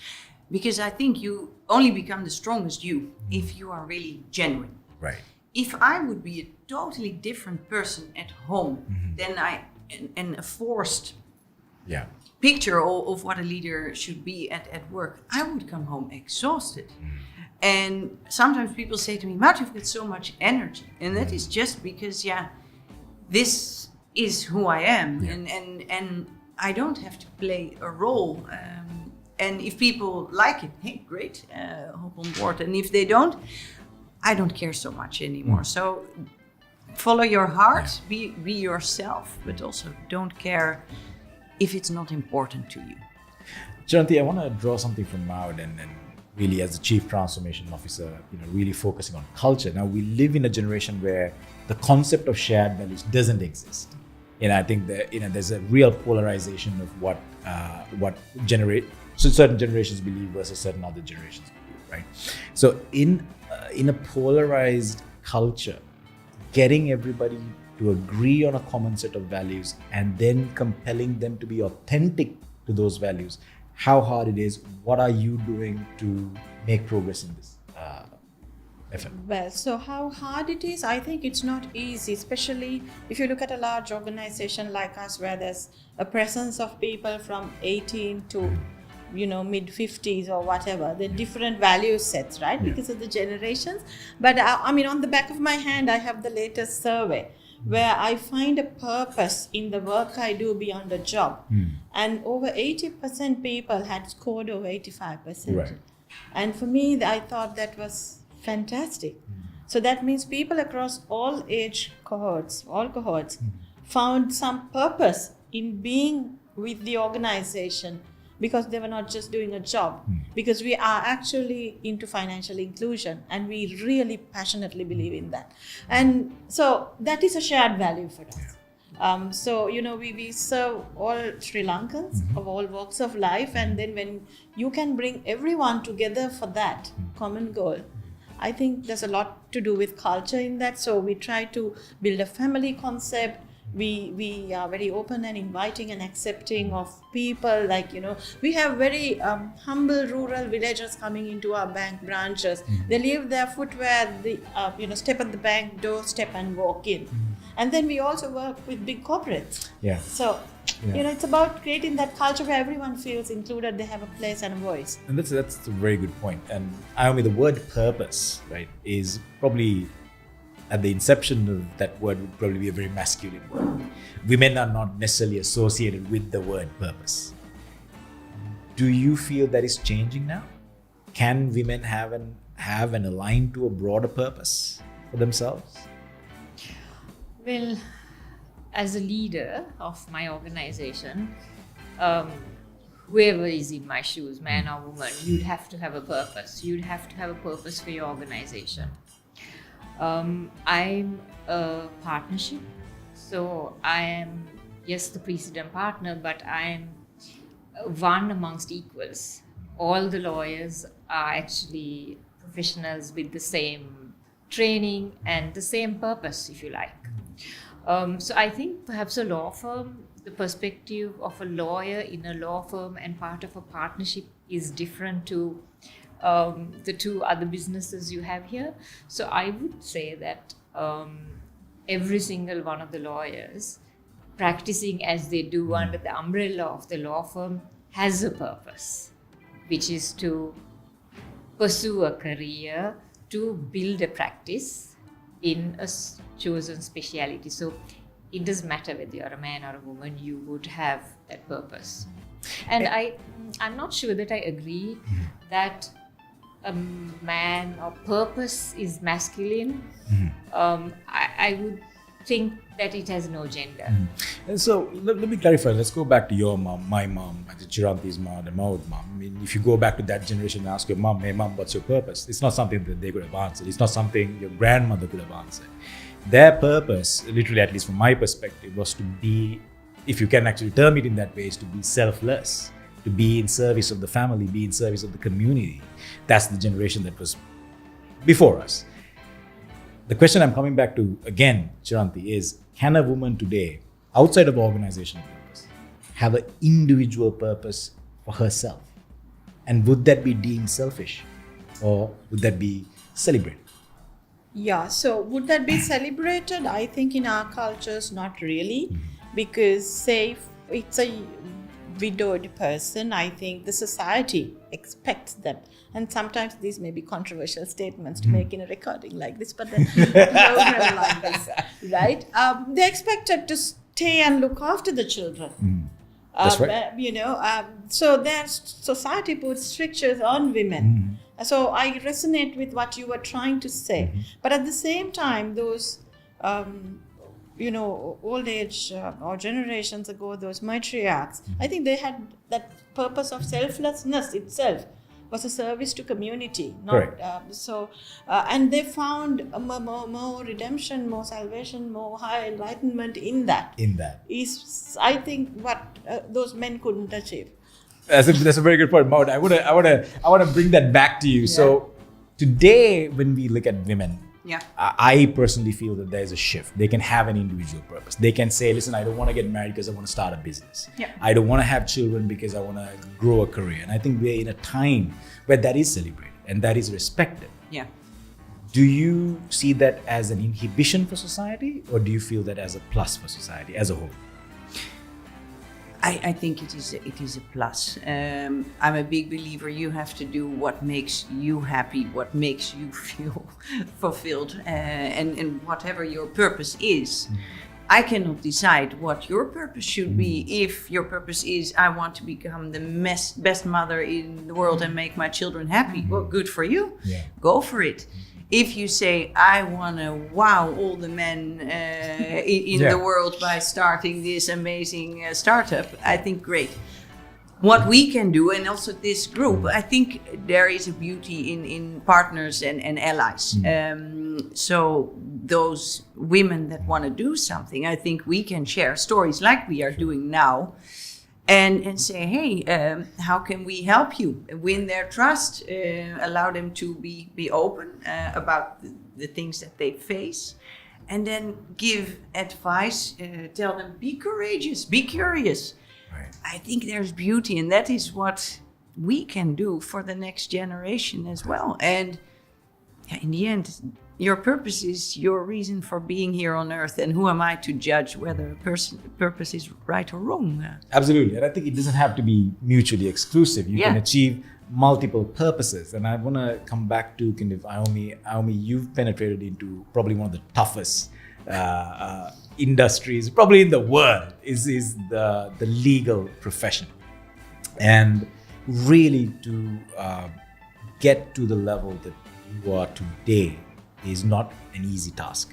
Because I think you only become the strongest you if you are really genuine. Right. If I would be a totally different person at home than and a forced Yeah. picture of what a leader should be at work, I would come home exhausted. And sometimes people say to me, Maud, you've got so much energy. And that is just because, this is who I am. Yeah. And I don't have to play a role. And if people like it, hey, great, hop on board. And if they don't, I don't care so much anymore. So follow your heart, be yourself, but also don't care if it's not important to you. Chiranthi, I want to draw something from Maud and really as the Chief Transformation Officer, really focusing on culture. Now, we live in a generation where the concept of shared values doesn't exist. And I think that, there's a real polarization of what certain generations believe versus certain other generations believe, right? So in a polarized culture, getting everybody to agree on a common set of values and then compelling them to be authentic to those values, how hard it is, what are you doing to make progress in this effort? Well, so how hard it is, I think it's not easy, especially if you look at a large organization like us where there's a presence of people from 18 to mid 50s or whatever, the different value sets, right? Because of the generations. But I mean, on the back of my hand, I have the latest survey where I find a purpose in the work I do beyond a job. And over 80% people had scored over 85%. Right. And for me, I thought that was fantastic. So that means people across all age cohorts, found some purpose in being with the organization, because they were not just doing a job, because we are actually into financial inclusion and we really passionately believe in that. And so that is a shared value for us. So, we serve all Sri Lankans of all walks of life, and then when you can bring everyone together for that common goal, I think there's a lot to do with culture in that. So we try to build a family concept. We are very open and inviting and accepting of people. Like, we have very humble rural villagers coming into our bank branches. They leave their footwear, step at the bank doorstep and walk in. And then we also work with big corporates. Yeah. So, it's about creating that culture where everyone feels included, they have a place and a voice. And that's a very good point. And Ayomi, the word purpose, right, is probably at the inception of that word would probably be a very masculine word. Women are not necessarily associated with the word purpose. Do you feel that is changing now? Can women have and align to a broader purpose for themselves? Well, as a leader of my organization, whoever is in my shoes, man or woman, you'd have to have a purpose. You'd have to have a purpose for your organization. I'm a partnership, so I am, yes, the president partner, but I am one amongst equals. All the lawyers are actually professionals with the same training and the same purpose, if you like. So I think perhaps a law firm, the perspective of a lawyer in a law firm and part of a partnership is different to the two other businesses you have here. So I would say that every single one of the lawyers practicing as they do under the umbrella of the law firm has a purpose, which is to pursue a career, to build a practice in a chosen speciality. So it doesn't matter whether you're a man or a woman, you would have that purpose. And I'm not sure that I agree that a man or purpose is masculine. I would think that it has no gender. And so let me clarify. Let's go back to your mom, my mom, Chiranthi's mom, and Maud's mom. I mean, if you go back to that generation and ask your mom, hey mom, what's your purpose? It's not something that they could have answered. It's not something your grandmother could have answered. Their purpose, literally, at least from my perspective, was to be, if you can actually term it in that way, is to be selfless. to be in service of the family, be in service of the community. That's the generation that was before us. The question I'm coming back to again, Chiranthi, is can a woman today, outside of organizational purpose, have an individual purpose for herself? And would that be deemed selfish, or would that be celebrated? Yeah, so would that be celebrated? I think in our cultures, not really, because say if it's a widowed person, I think the society expects them. And sometimes these may be controversial statements to make in a recording like this, but then program like this, right? They're expected to stay and look after the children. That's right. So their society puts strictures on women. So I resonate with what you were trying to say. But at the same time, those, old age or generations ago, those matriarchs, I think they had that purpose of selflessness itself was a service to community. And they found more redemption, more salvation, more high enlightenment in that. Is, I think, what those men couldn't achieve. That's a very good point, Maud. I wanna bring that back to you. Yeah. So today, when we look at women, I personally feel that there's a shift. They can have an individual purpose. They can say, listen, I don't want to get married because I want to start a business. I don't want to have children because I want to grow a career. And I think we're in a time where that is celebrated and that is respected. Do you see that as an inhibition for society, or do you feel that as a plus for society as a whole? I think it is a plus. I'm a big believer you have to do what makes you happy, what makes you feel fulfilled, and whatever your purpose is. I cannot decide what your purpose should be. If your purpose is, I want to become the best mother in the world and make my children happy, well, good for you. Go for it. If you say, I want to wow all the men in the world by starting this amazing startup, I think great. What we can do, and also this group, I think there is a beauty in partners and allies. So those women that want to do something, I think we can share stories like we are doing now. And say, hey, how can we help you? Win their trust, allow them to be open about the things that they face, and then give advice, tell them, be courageous, be curious. I think there's beauty, and that is what we can do for the next generation as well. And in the end, your purpose is your reason for being here on earth, and who am I to judge whether a purpose is right or wrong? Absolutely, and I think it doesn't have to be mutually exclusive. You can achieve multiple purposes, and I want to come back to kind of Ayomi, you've penetrated into probably one of the toughest industries, probably in the world, is the legal profession, and really to get to the level that you are today is not an easy task.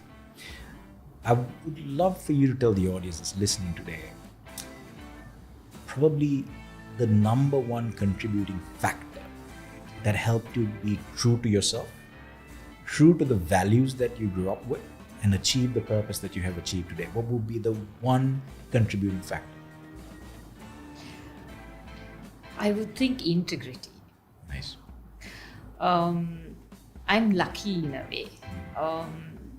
I would love for you to tell the audience that's listening today, probably the number one contributing factor that helped you be true to yourself, true to the values that you grew up with, and achieve the purpose that you have achieved today. What would be the one contributing factor? I would think integrity. Nice. I'm lucky in a way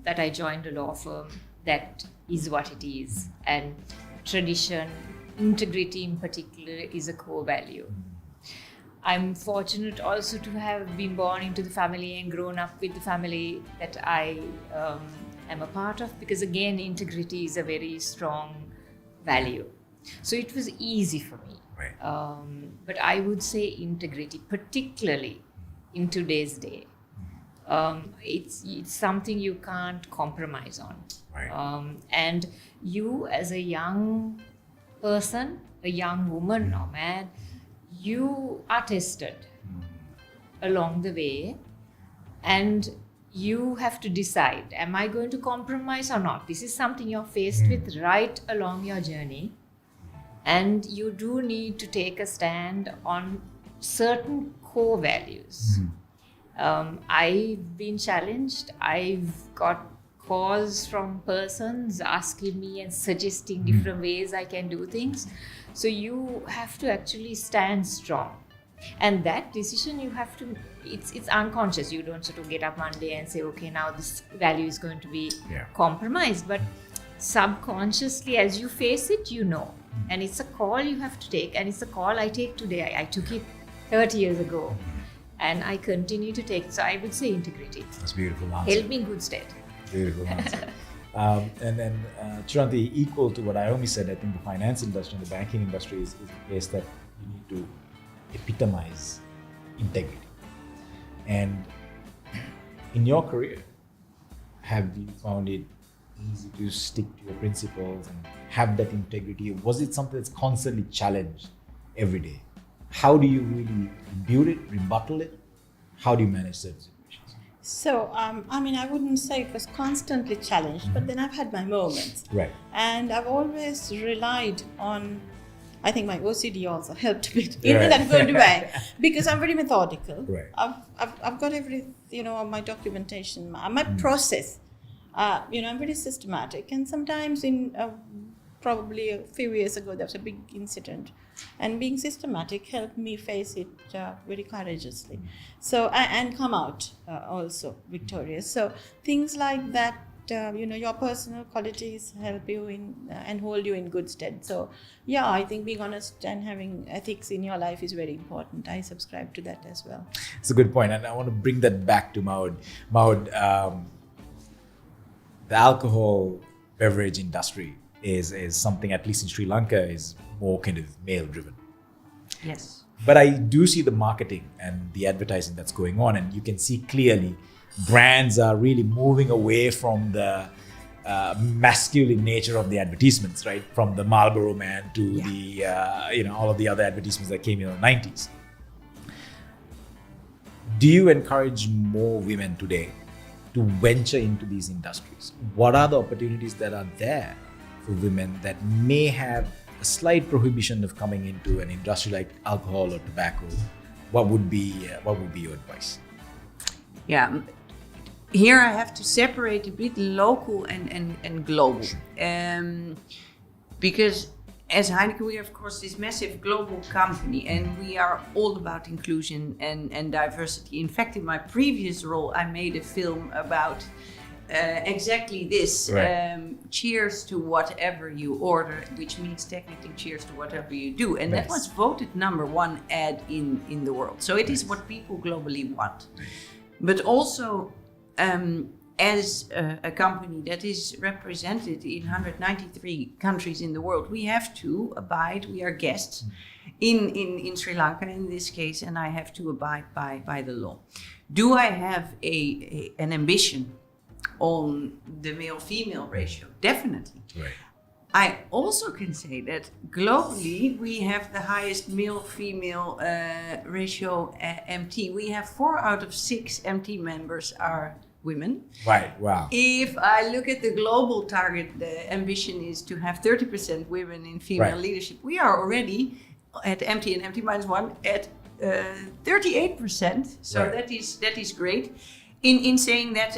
that I joined a law firm that is what it is, and tradition, integrity in particular, is a core value. I'm fortunate also to have been born into the family and grown up with the family that I am a part of, because again, integrity is a very strong value. So it was easy for me. But I would say integrity, particularly in today's day, it's something you can't compromise on. And you as a young person, a young woman or man, you are tested along the way, and you have to decide, am I going to compromise or not? This is something you're faced with right along your journey, and you do need to take a stand on certain core values. I've been challenged, I've got calls from persons asking me and suggesting different ways I can do things. So you have to actually stand strong. And that decision you have to, it's unconscious. You don't sort of get up one day and say, okay, now this value is going to be compromised. But subconsciously, as you face it, you know. And it's a call you have to take. And it's a call I take today. I took it 30 years ago. And I continue to take. So I would say integrity. That's a beautiful answer. Held me in good stead. Beautiful answer. And then, Chiranthi, equal to what Ayomi said, I think the finance industry and the banking industry is a place that you need to epitomize integrity. And in your career, have you found it easy to stick to your principles and have that integrity? Was it something that's constantly challenged every day? How do you really build it, rebuttal it? How do you manage certain situations? So, I wouldn't say it was constantly challenged, but then I've had my moments. Right. And I've always relied on, I think my OCD also helped a bit in that good way, because I'm very methodical. Right. I've got every, my documentation, my process. I'm very systematic, and sometimes probably a few years ago there was a big incident, and being systematic helped me face it very courageously. So and come out also victorious. So things like that. Your personal qualities help you and hold you in good stead. So, I think being honest and having ethics in your life is very important. I subscribe to that as well. It's a good point, and I want to bring that back to Maud. Maud, the alcohol beverage industry is something, at least in Sri Lanka, is more kind of male-driven. Yes. But I do see the marketing and the advertising that's going on, and you can see clearly brands are really moving away from the masculine nature of the advertisements, right? From the Marlboro Man to the all of the other advertisements that came in the 90s. Do you encourage more women today to venture into these industries? What are the opportunities that are there for women that may have a slight prohibition of coming into an industry like alcohol or tobacco? What would be your advice? Yeah. Here I have to separate a bit local and global. Because as Heineken, we are of course this massive global company, and we are all about inclusion and diversity. In fact, in my previous role, I made a film about exactly this. Right. Cheers to whatever you order, which means technically cheers to whatever you do. And that was voted #1 ad in the world. So it is what people globally want. But also, as a company that is represented in 193 countries in the world, we have to abide, we are guests in Sri Lanka in this case, and I have to abide by the law. Do I have an ambition on the male-female ratio? Definitely. Right. I also can say that globally we have the highest male-female ratio MT. We have 4 out of 6 MT members are women. Right, wow. If I look at the global target, the ambition is to have 30% women in female leadership. We are already at MT and MT-1 at 38%. So that is great. In saying that,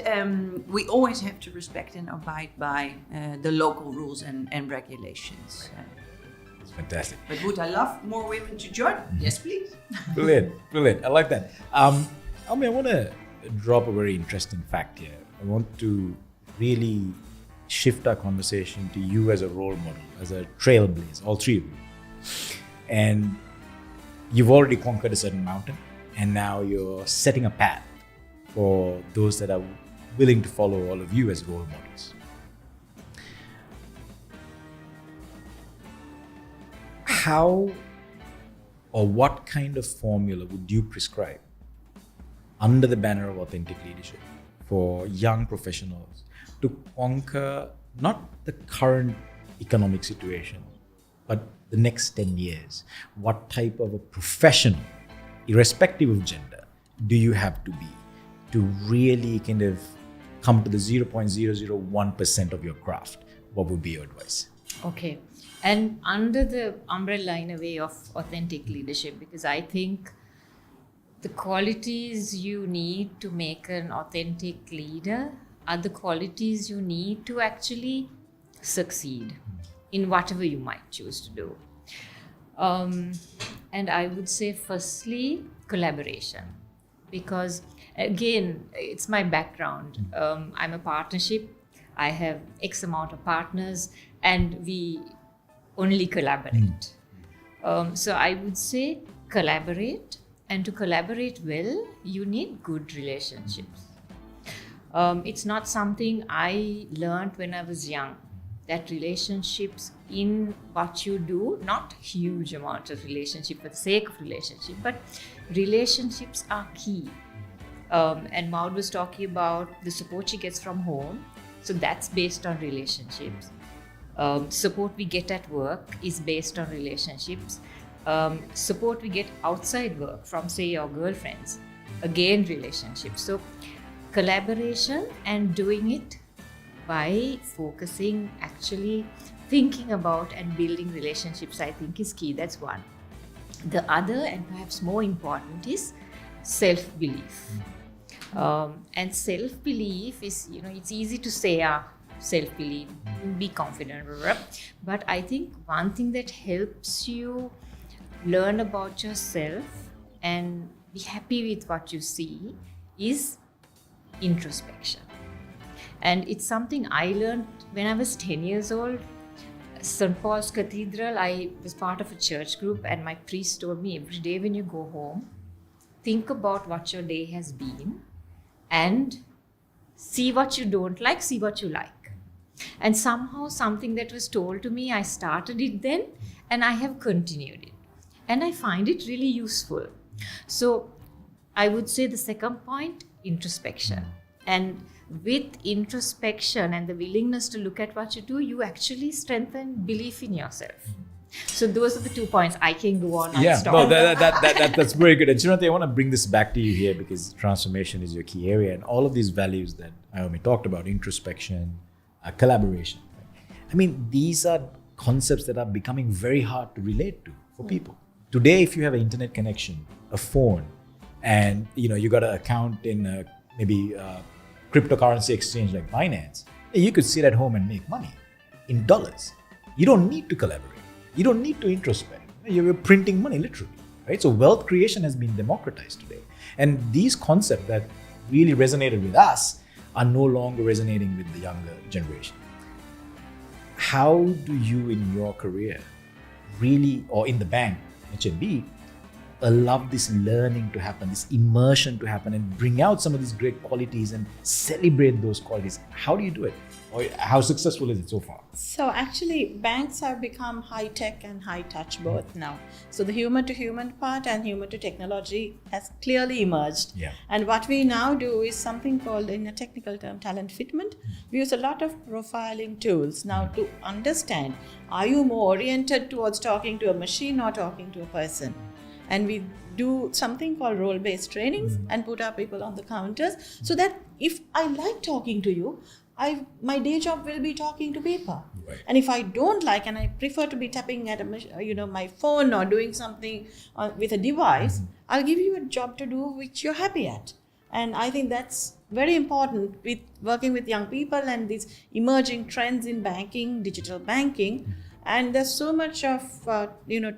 we always have to respect and abide by the local rules and regulations. It's fantastic. But would I love more women to join? Yes, please. Brilliant. I like that. I want to drop a very interesting fact here. I want to really shift our conversation to you as a role model, as a trailblazer, all three of you. And you've already conquered a certain mountain, and now you're setting a path for those that are willing to follow all of you as role models. How or what kind of formula would you prescribe under the banner of authentic leadership for young professionals to conquer not the current economic situation, but the next 10 years? What type of a professional, irrespective of gender, do you have to be to really kind of come to the 0.001% of your craft? What would be your advice? Okay. And under the umbrella, in a way, of authentic leadership, because I think the qualities you need to make an authentic leader are the qualities you need to actually succeed in whatever you might choose to do. And I would say, firstly, collaboration. Because again, it's my background. I'm a partnership. I have X amount of partners and we only collaborate. So I would say collaborate, and to collaborate well, you need good relationships. It's not something I learned when I was young, that relationships in what you do, not huge amount of relationship for the sake of relationship, but relationships are key. And Maud was talking about the support she gets from home. So that's based on relationships. Support we get at work is based on relationships. Support we get outside work from, say, your girlfriends, again, relationships. So collaboration and doing it by focusing, actually thinking about and building relationships, I think is key. That's one. The other, and perhaps more important, is self-belief. And self-belief is, it's easy to say, self-belief, be confident, but I think one thing that helps you learn about yourself and be happy with what you see is introspection. And it's something I learned when I was 10 years old. St. Paul's Cathedral, I was part of a church group, and my priest told me, every day when you go home, think about what your day has been and see what you don't like, see what you like. And somehow something that was told to me, I started it then and I have continued it. And I find it really useful. So I would say the second point, introspection. And with introspection and the willingness to look at what you do, you actually strengthen belief in yourself. So those are the 2 points. I can go on. Yeah, no, that's very good. And Chiranthi, I want to bring this back to you here because transformation is your key area, and all of these values that Ayomi talked about, introspection, collaboration. Right? I mean, these are concepts that are becoming very hard to relate to for people. Today, if you have an internet connection, a phone, and you got an account in maybe cryptocurrency exchange like Binance, you could sit at home and make money in dollars. You don't need to collaborate. You don't need to introspect. You're printing money literally, right? So wealth creation has been democratized today. And these concepts that really resonated with us are no longer resonating with the younger generation. How do you in your career really, or in the bank, HNB, allow this learning to happen, this immersion to happen, and bring out some of these great qualities and celebrate those qualities? How do you do it? Or how successful is it so far? So actually, banks have become high-tech and high-touch both now. So the human-to-human part and human-to-technology has clearly emerged. Yeah. And what we now do is something called, in a technical term, talent fitment. We use a lot of profiling tools now to understand, are you more oriented towards talking to a machine or talking to a person? And we do something called role-based trainings and put our people on the counters so that if I like talking to you, my day job will be talking to paper. Right. And if I don't like, and I prefer to be tapping at my phone or doing something with a device, I'll give you a job to do which you're happy at. And I think that's very important with working with young people and these emerging trends in banking, digital banking. And there's so much of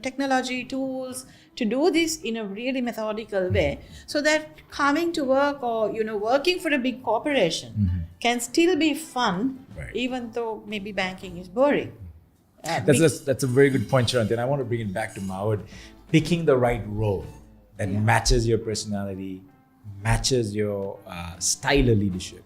technology tools to do this in a really methodical way, so that coming to work or working for a big corporation can still be fun, right, even though maybe banking is boring. That's a very good point, Chiranthi, and I want to bring it back to Maud. Picking the right role that matches your personality, matches your style of leadership.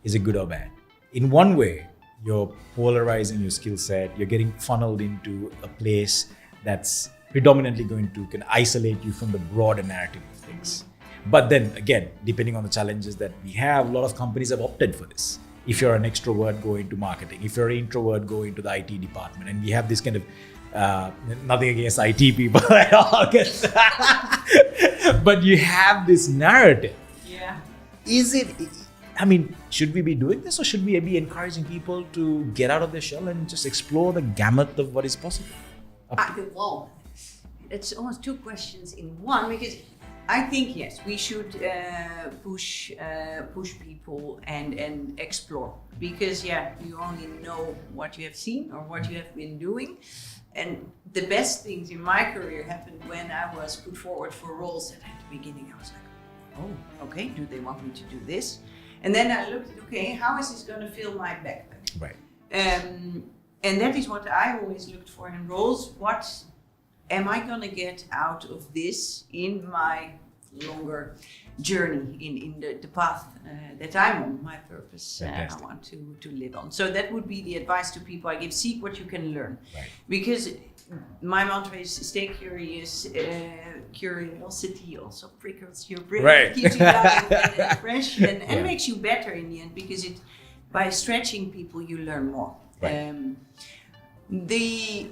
Is it good or bad? In one way, you're polarizing your skill set, you're getting funneled into a place that's predominantly can isolate you from the broader narrative of things. But then again, depending on the challenges that we have, a lot of companies have opted for this. If you're an extrovert, go into marketing. If you're an introvert, go into the IT department. And we have this kind of, nothing against IT people at all, but you have this narrative. Yeah. Should we be doing this, or should we be encouraging people to get out of their shell and just explore the gamut of what is possible? Well, it's almost two questions in one, because I think yes, we should push people and explore, because you only know what you have seen or what you have been doing. And the best things in my career happened when I was put forward for roles that at the beginning I was like, oh, okay, do they want me to do this? And then I looked at, okay, how is this going to fill my backpack? Right. And that is what I always looked for in roles. What am I going to get out of this in my longer journey, in the path that I'm on, my purpose I want to live on. So that would be the advice to people I give: seek what you can learn. Right. Because my mantra is stay curious. Curiosity also prickles your brain, right. keeps you young and fresh, and makes you better in the end, because by stretching people you learn more. Right. The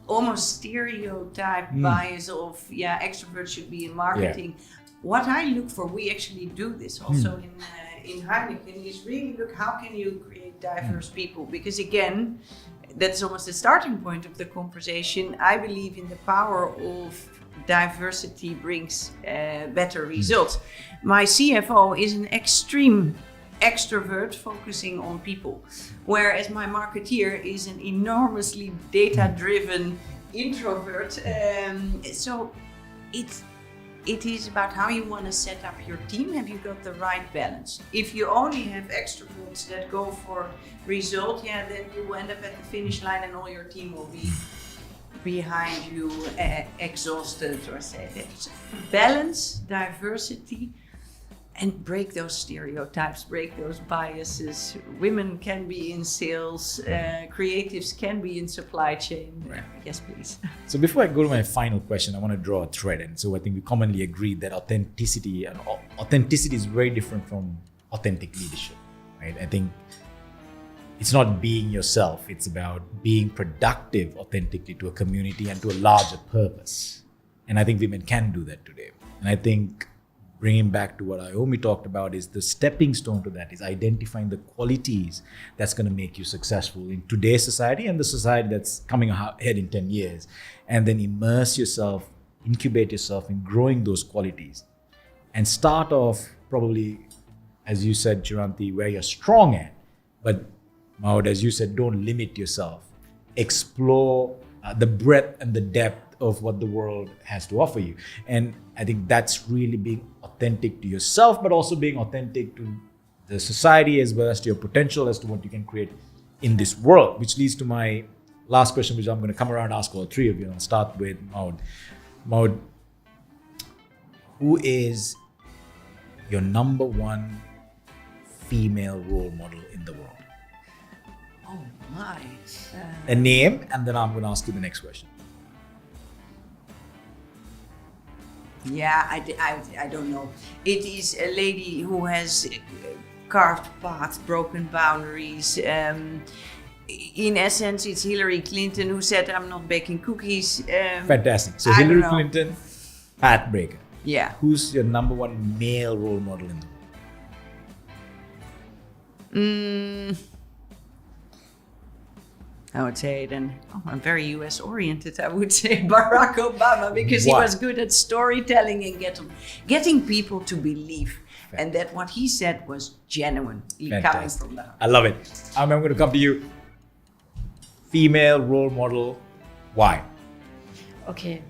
almost stereotype bias of extroverts should be in marketing. What I look for, we actually do this also in Heineken, is really look how can you create diverse people, because again, that's almost the starting point of the conversation. I believe in the power of diversity brings better results. My CFO is an extreme extrovert focusing on people, whereas my marketeer is an enormously data-driven introvert. So it is about how you want to set up your team. Have you got the right balance? If you only have extroverts that go for result, then you will end up at the finish line and all your team will be behind you, exhausted, or say that. Balance, diversity, and break those stereotypes, break those biases. Women can be in sales, creatives can be in supply chain. Right. Yes, please. So before I go to my final question, I want to draw a thread. And so I think we commonly agree that authenticity is very different from authentic leadership, right? I think it's not being yourself. It's about being productive authentically to a community and to a larger purpose. And I think women can do that today. And I think bringing back to what Ayomi talked about is the stepping stone to that is identifying the qualities that's going to make you successful in today's society and the society that's coming ahead in 10 years. And then immerse yourself, incubate yourself in growing those qualities. And start off probably, as you said, Chiranthi, where you're strong at. But Maud, as you said, don't limit yourself. Explore the breadth and the depth of what the world has to offer you. And I think that's really being authentic to yourself, but also being authentic to the society as well as to your potential as to what you can create in this world, which leads to my last question, which I'm going to come around and ask all three of you. I'll start with Maud. Maud, who is your number one female role model in the world? Oh my. A name, and then I'm going to ask you the next question. Yeah, I don't know. It is a lady who has carved paths, broken boundaries. In essence, it's Hillary Clinton who said, I'm not baking cookies. Fantastic. So Hillary Clinton, pathbreaker. Yeah. Who's your number one male role model in the world? I would say then, I'm very US oriented. I would say Barack Obama, because he was good at storytelling and getting people to believe. And that what he said was genuine, coming from the heart. I love it. I'm going to come to you. Female role model, why? Okay.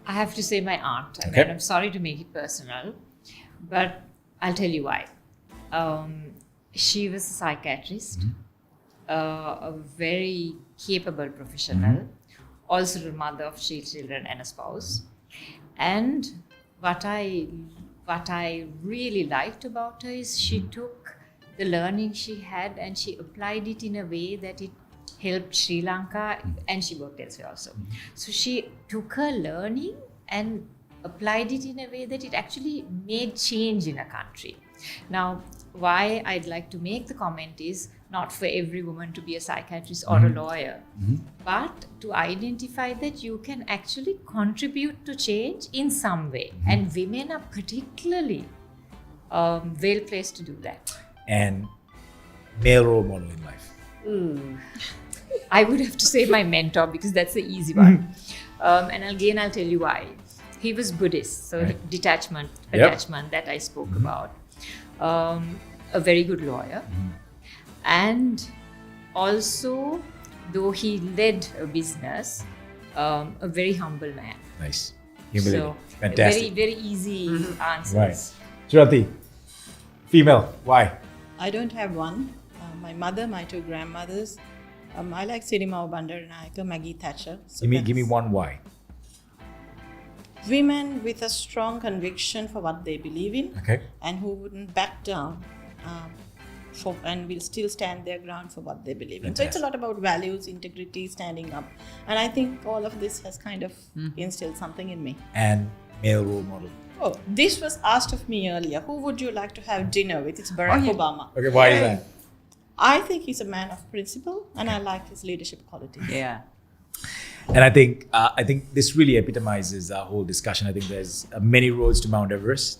I have to say my aunt. Okay. And I'm sorry to make it personal, but I'll tell you why. She was a psychiatrist. A very capable professional, also the mother of 3 children and a spouse. And what I really liked about her is she took the learning she had and she applied it in a way that it helped Sri Lanka, and she worked elsewhere also. So she took her learning and applied it in a way that it actually made change in a country. Now, why I'd like to make the comment is not for every woman to be a psychiatrist or a lawyer, but to identify that you can actually contribute to change in some way. And women are particularly well placed to do that. And male role model in life? I would have to say my mentor, because that's the easy one. And again, I'll tell you why. he was Buddhist, so Right. detachment, Yep. attachment that I spoke about. A very good lawyer. And also, though he led a business, a very humble man. Nice. Humility. So, Fantastic. very, very easy answers. Right. Chiranthi, female, why? I don't have one. My mother, my two grandmothers. I like Sirima Bandaranaike, Maggie Thatcher. So Give me that's one why. women with a strong conviction for what they believe in, Okay. and who wouldn't back down and will still stand their ground for what they believe in. So it's a lot about values, integrity, standing up. And I think all of this has kind of instilled something in me. And male role model. Oh, this was asked of me earlier. Who would you like to have dinner with? It's Barack Obama. Okay, why is that? I think he's a man of principle, and I like his leadership qualities. Yeah. And I think this really epitomizes our whole discussion. I think there's many roads to Mount Everest,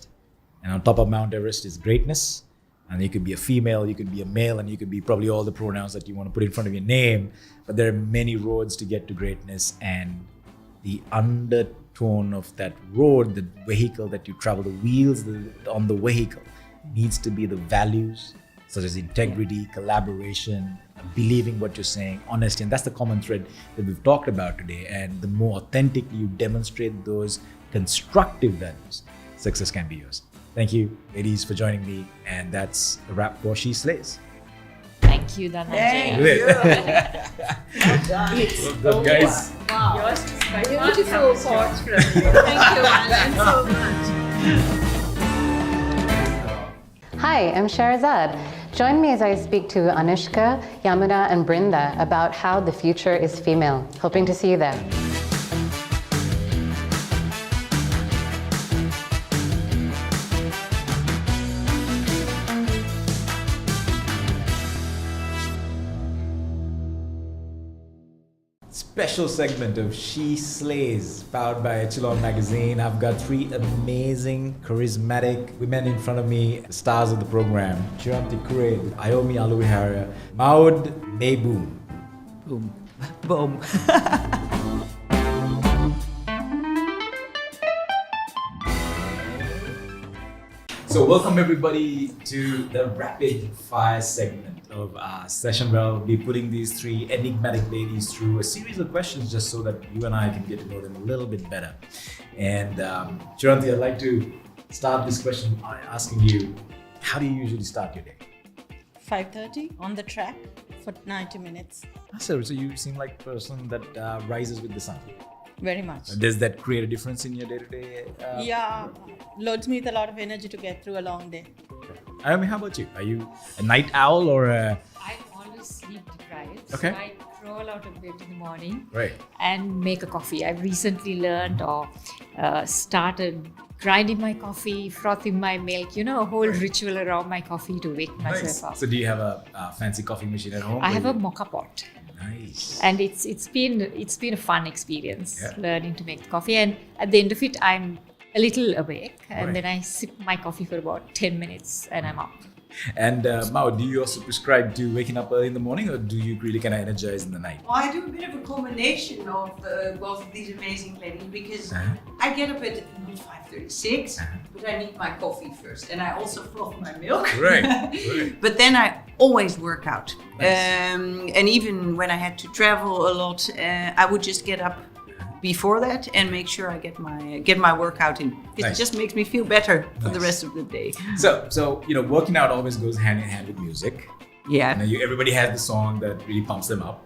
and on top of Mount Everest is greatness. And you could be a female, you could be a male, and you could be probably all the pronouns that you want to put in front of your name. But there are many roads to get to greatness, and the undertone of that road, the vehicle that you travel, the wheels on the vehicle needs to be the values such as integrity, collaboration, believing what you're saying, honesty. And that's the common thread that we've talked about today. And the more authentically you demonstrate those constructive values, success can be yours. Thank you, ladies, for joining me. And that's a wrap for She Slays. Thank you, Dananjaya. Well done, guys. Yours is quite beautiful thoughts from you. Thank you, Alan, so much. Hi, I'm Shahrazad. Join me as I speak to Anushka, Yamuna, and Brinda about how the future is female. Hoping to see you there. Special segment of She Slays, powered by Echelon Magazine. I've got three amazing, charismatic women in front of me, stars of the program. Chiranthi Cooray, Ayomi Aluwihare, Maud Meijboom. Boom. Boom. So welcome everybody to the rapid fire segment of our session where I'll be putting these three enigmatic ladies through a series of questions just so that you and I can get to know them a little bit better. And Chiranthi, I'd like to start this question by asking you, how do you usually start your day? 5:30 on the track for 90 minutes. So you seem like a person that rises with the sun. Very much. Does that create a difference in your day-to-day? Yeah, loads me with a lot of energy to get through a long day. Ayomi, how about you? Are you a night owl or a... I'm always sleep deprived. Okay. So I crawl out of bed in the morning Right. and make a coffee. I've recently learned or started grinding my coffee, frothing my milk, a whole ritual around my coffee to wake myself up. So do you have a fancy coffee machine at home? I have a mocha pot. Nice. And it's been a fun experience learning to make coffee, and at the end of it I'm a little awake, and then I sip my coffee for about 10 minutes and I'm up. And Mao, do you also prescribe to waking up early in the morning, or do you really kind of energize in the night? Well, I do a bit of a combination of both of these amazing ladies because I get up at not 5:36, but I need my coffee first, and I also froth my milk. Right. But then I always work out, Nice. and even when I had to travel a lot, I would just get up before that and make sure I get my workout in. It Nice. just makes me feel better for the Nice. rest of the day. So working out always goes hand in hand with music. Yeah. Everybody has the song that really pumps them up.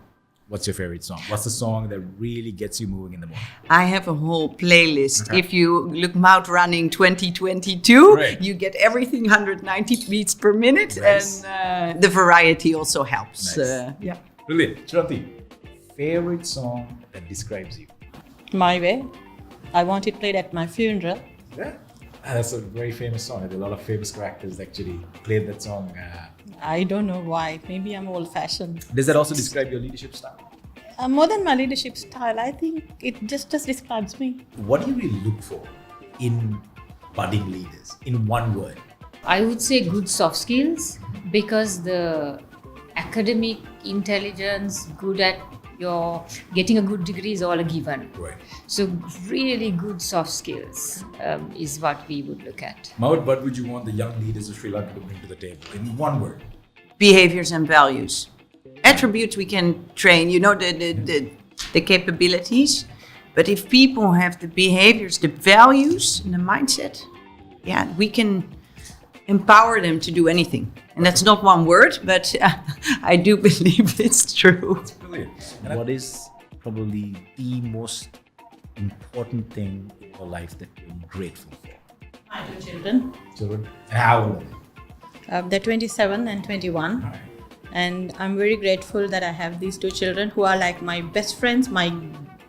What's your favorite song? What's the song that really gets you moving in the morning? I have a whole playlist. Okay. If you look Mount Running 2022, Right. you get everything 190 beats per minute, Nice. and the variety also helps. Nice. Yeah. Brilliant. Chiranthi, favorite song that describes you? My Way. I want it played at my funeral. Yeah. That's a very famous song. There are a lot of famous characters actually played that song. I don't know why. Maybe I'm old-fashioned. Does that also describe your leadership style? More than my leadership style, I think it just describes me. What do you really look for in budding leaders, in one word? I would say good soft skills, because the academic intelligence, good at you're getting a good degree is all a given. Right. So really good soft skills is what we would look at. Maud, what would you want the young leaders of Sri Lanka to bring to the table in one word? Behaviors and values. Attributes we can train, the capabilities. But if people have the behaviors, the values, and the mindset, we can empower them to do anything. And that's not one word, but I do believe it's true. It's brilliant. What is probably the most important thing in your life that you're grateful for? My 2 children. Children. And how old are they? They're 27 and 21. Right. And I'm very grateful that I have these 2 children who are like my best friends, my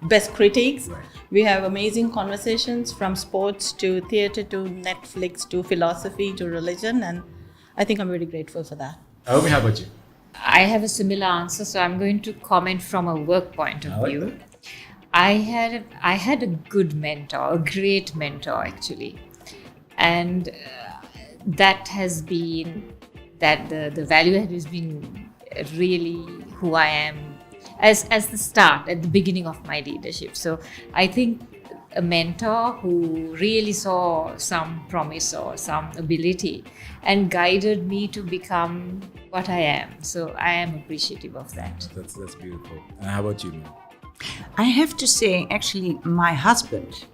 best critics. Right. We have amazing conversations from sports to theater to Netflix to philosophy to religion, and I think I'm very grateful for that. Ayomi, how about you? I have a similar answer, so I'm going to comment from a work point of view. I had a good mentor, a great mentor actually, and that has been the value has been really who I am as the start, at the beginning of my leadership. So I think a mentor who really saw some promise or some ability and guided me to become what I am. So I am appreciative of that. That's beautiful. And how about you, Mel? I have to say, actually, my husband.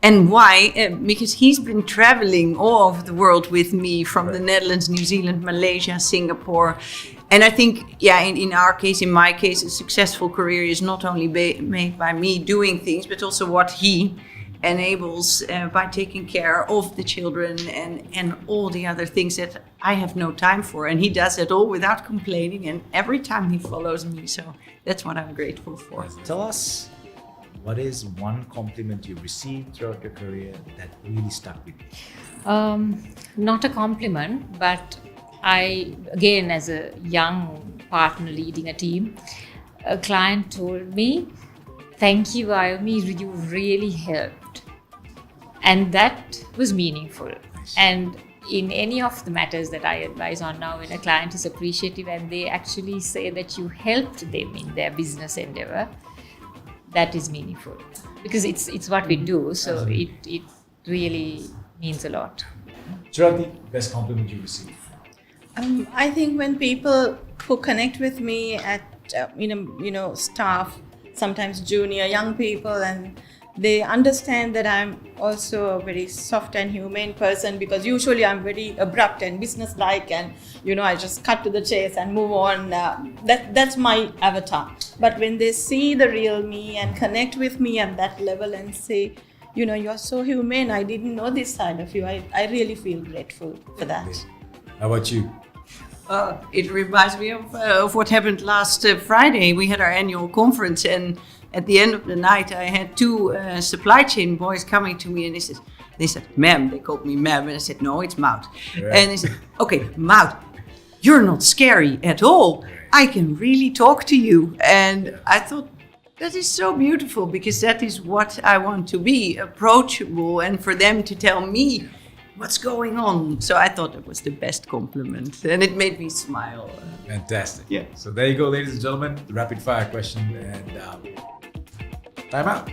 And why? Because he's been traveling all over the world with me, from the Netherlands, New Zealand, Malaysia, Singapore. And I think, in our case, in my case, a successful career is not only made by me doing things, but also what he enables by taking care of the children and all the other things that I have no time for. And he does it all without complaining. And every time he follows me. So that's what I'm grateful for. Tell us, what is one compliment you received throughout your career that really stuck with you? Not a compliment, but again, as a young partner leading a team, a client told me, "Thank you, Ayomi, you really helped." And that was meaningful. Nice. And in any of the matters that I advise on now, when a client is appreciative and they actually say that you helped them in their business endeavor, that is meaningful. Because it's what we do, so it really means a lot. Chiranthi, best compliment you received? I think when people who connect with me at staff, sometimes junior, young people, and they understand that I'm also a very soft and humane person, because usually I'm very abrupt and businesslike, and I just cut to the chase and move on. That's my avatar. But when they see the real me and connect with me at that level and say, you're so humane, I didn't know this side of you, I really feel grateful for that. How about you? It reminds me of what happened last Friday. We had our annual conference, and at the end of the night, I had 2 supply chain boys coming to me, and they said, "Ma'am," they called me ma'am, and I said, "No, it's Maud." Right. And they said, "Okay, Maud, you're not scary at all. I can really talk to you." And I thought, that is so beautiful, because that is what I want to be, approachable, and for them to tell me what's going on. So I thought it was the best compliment, and it made me smile. Fantastic. Yeah. So there you go, ladies and gentlemen, the rapid fire question, and time out.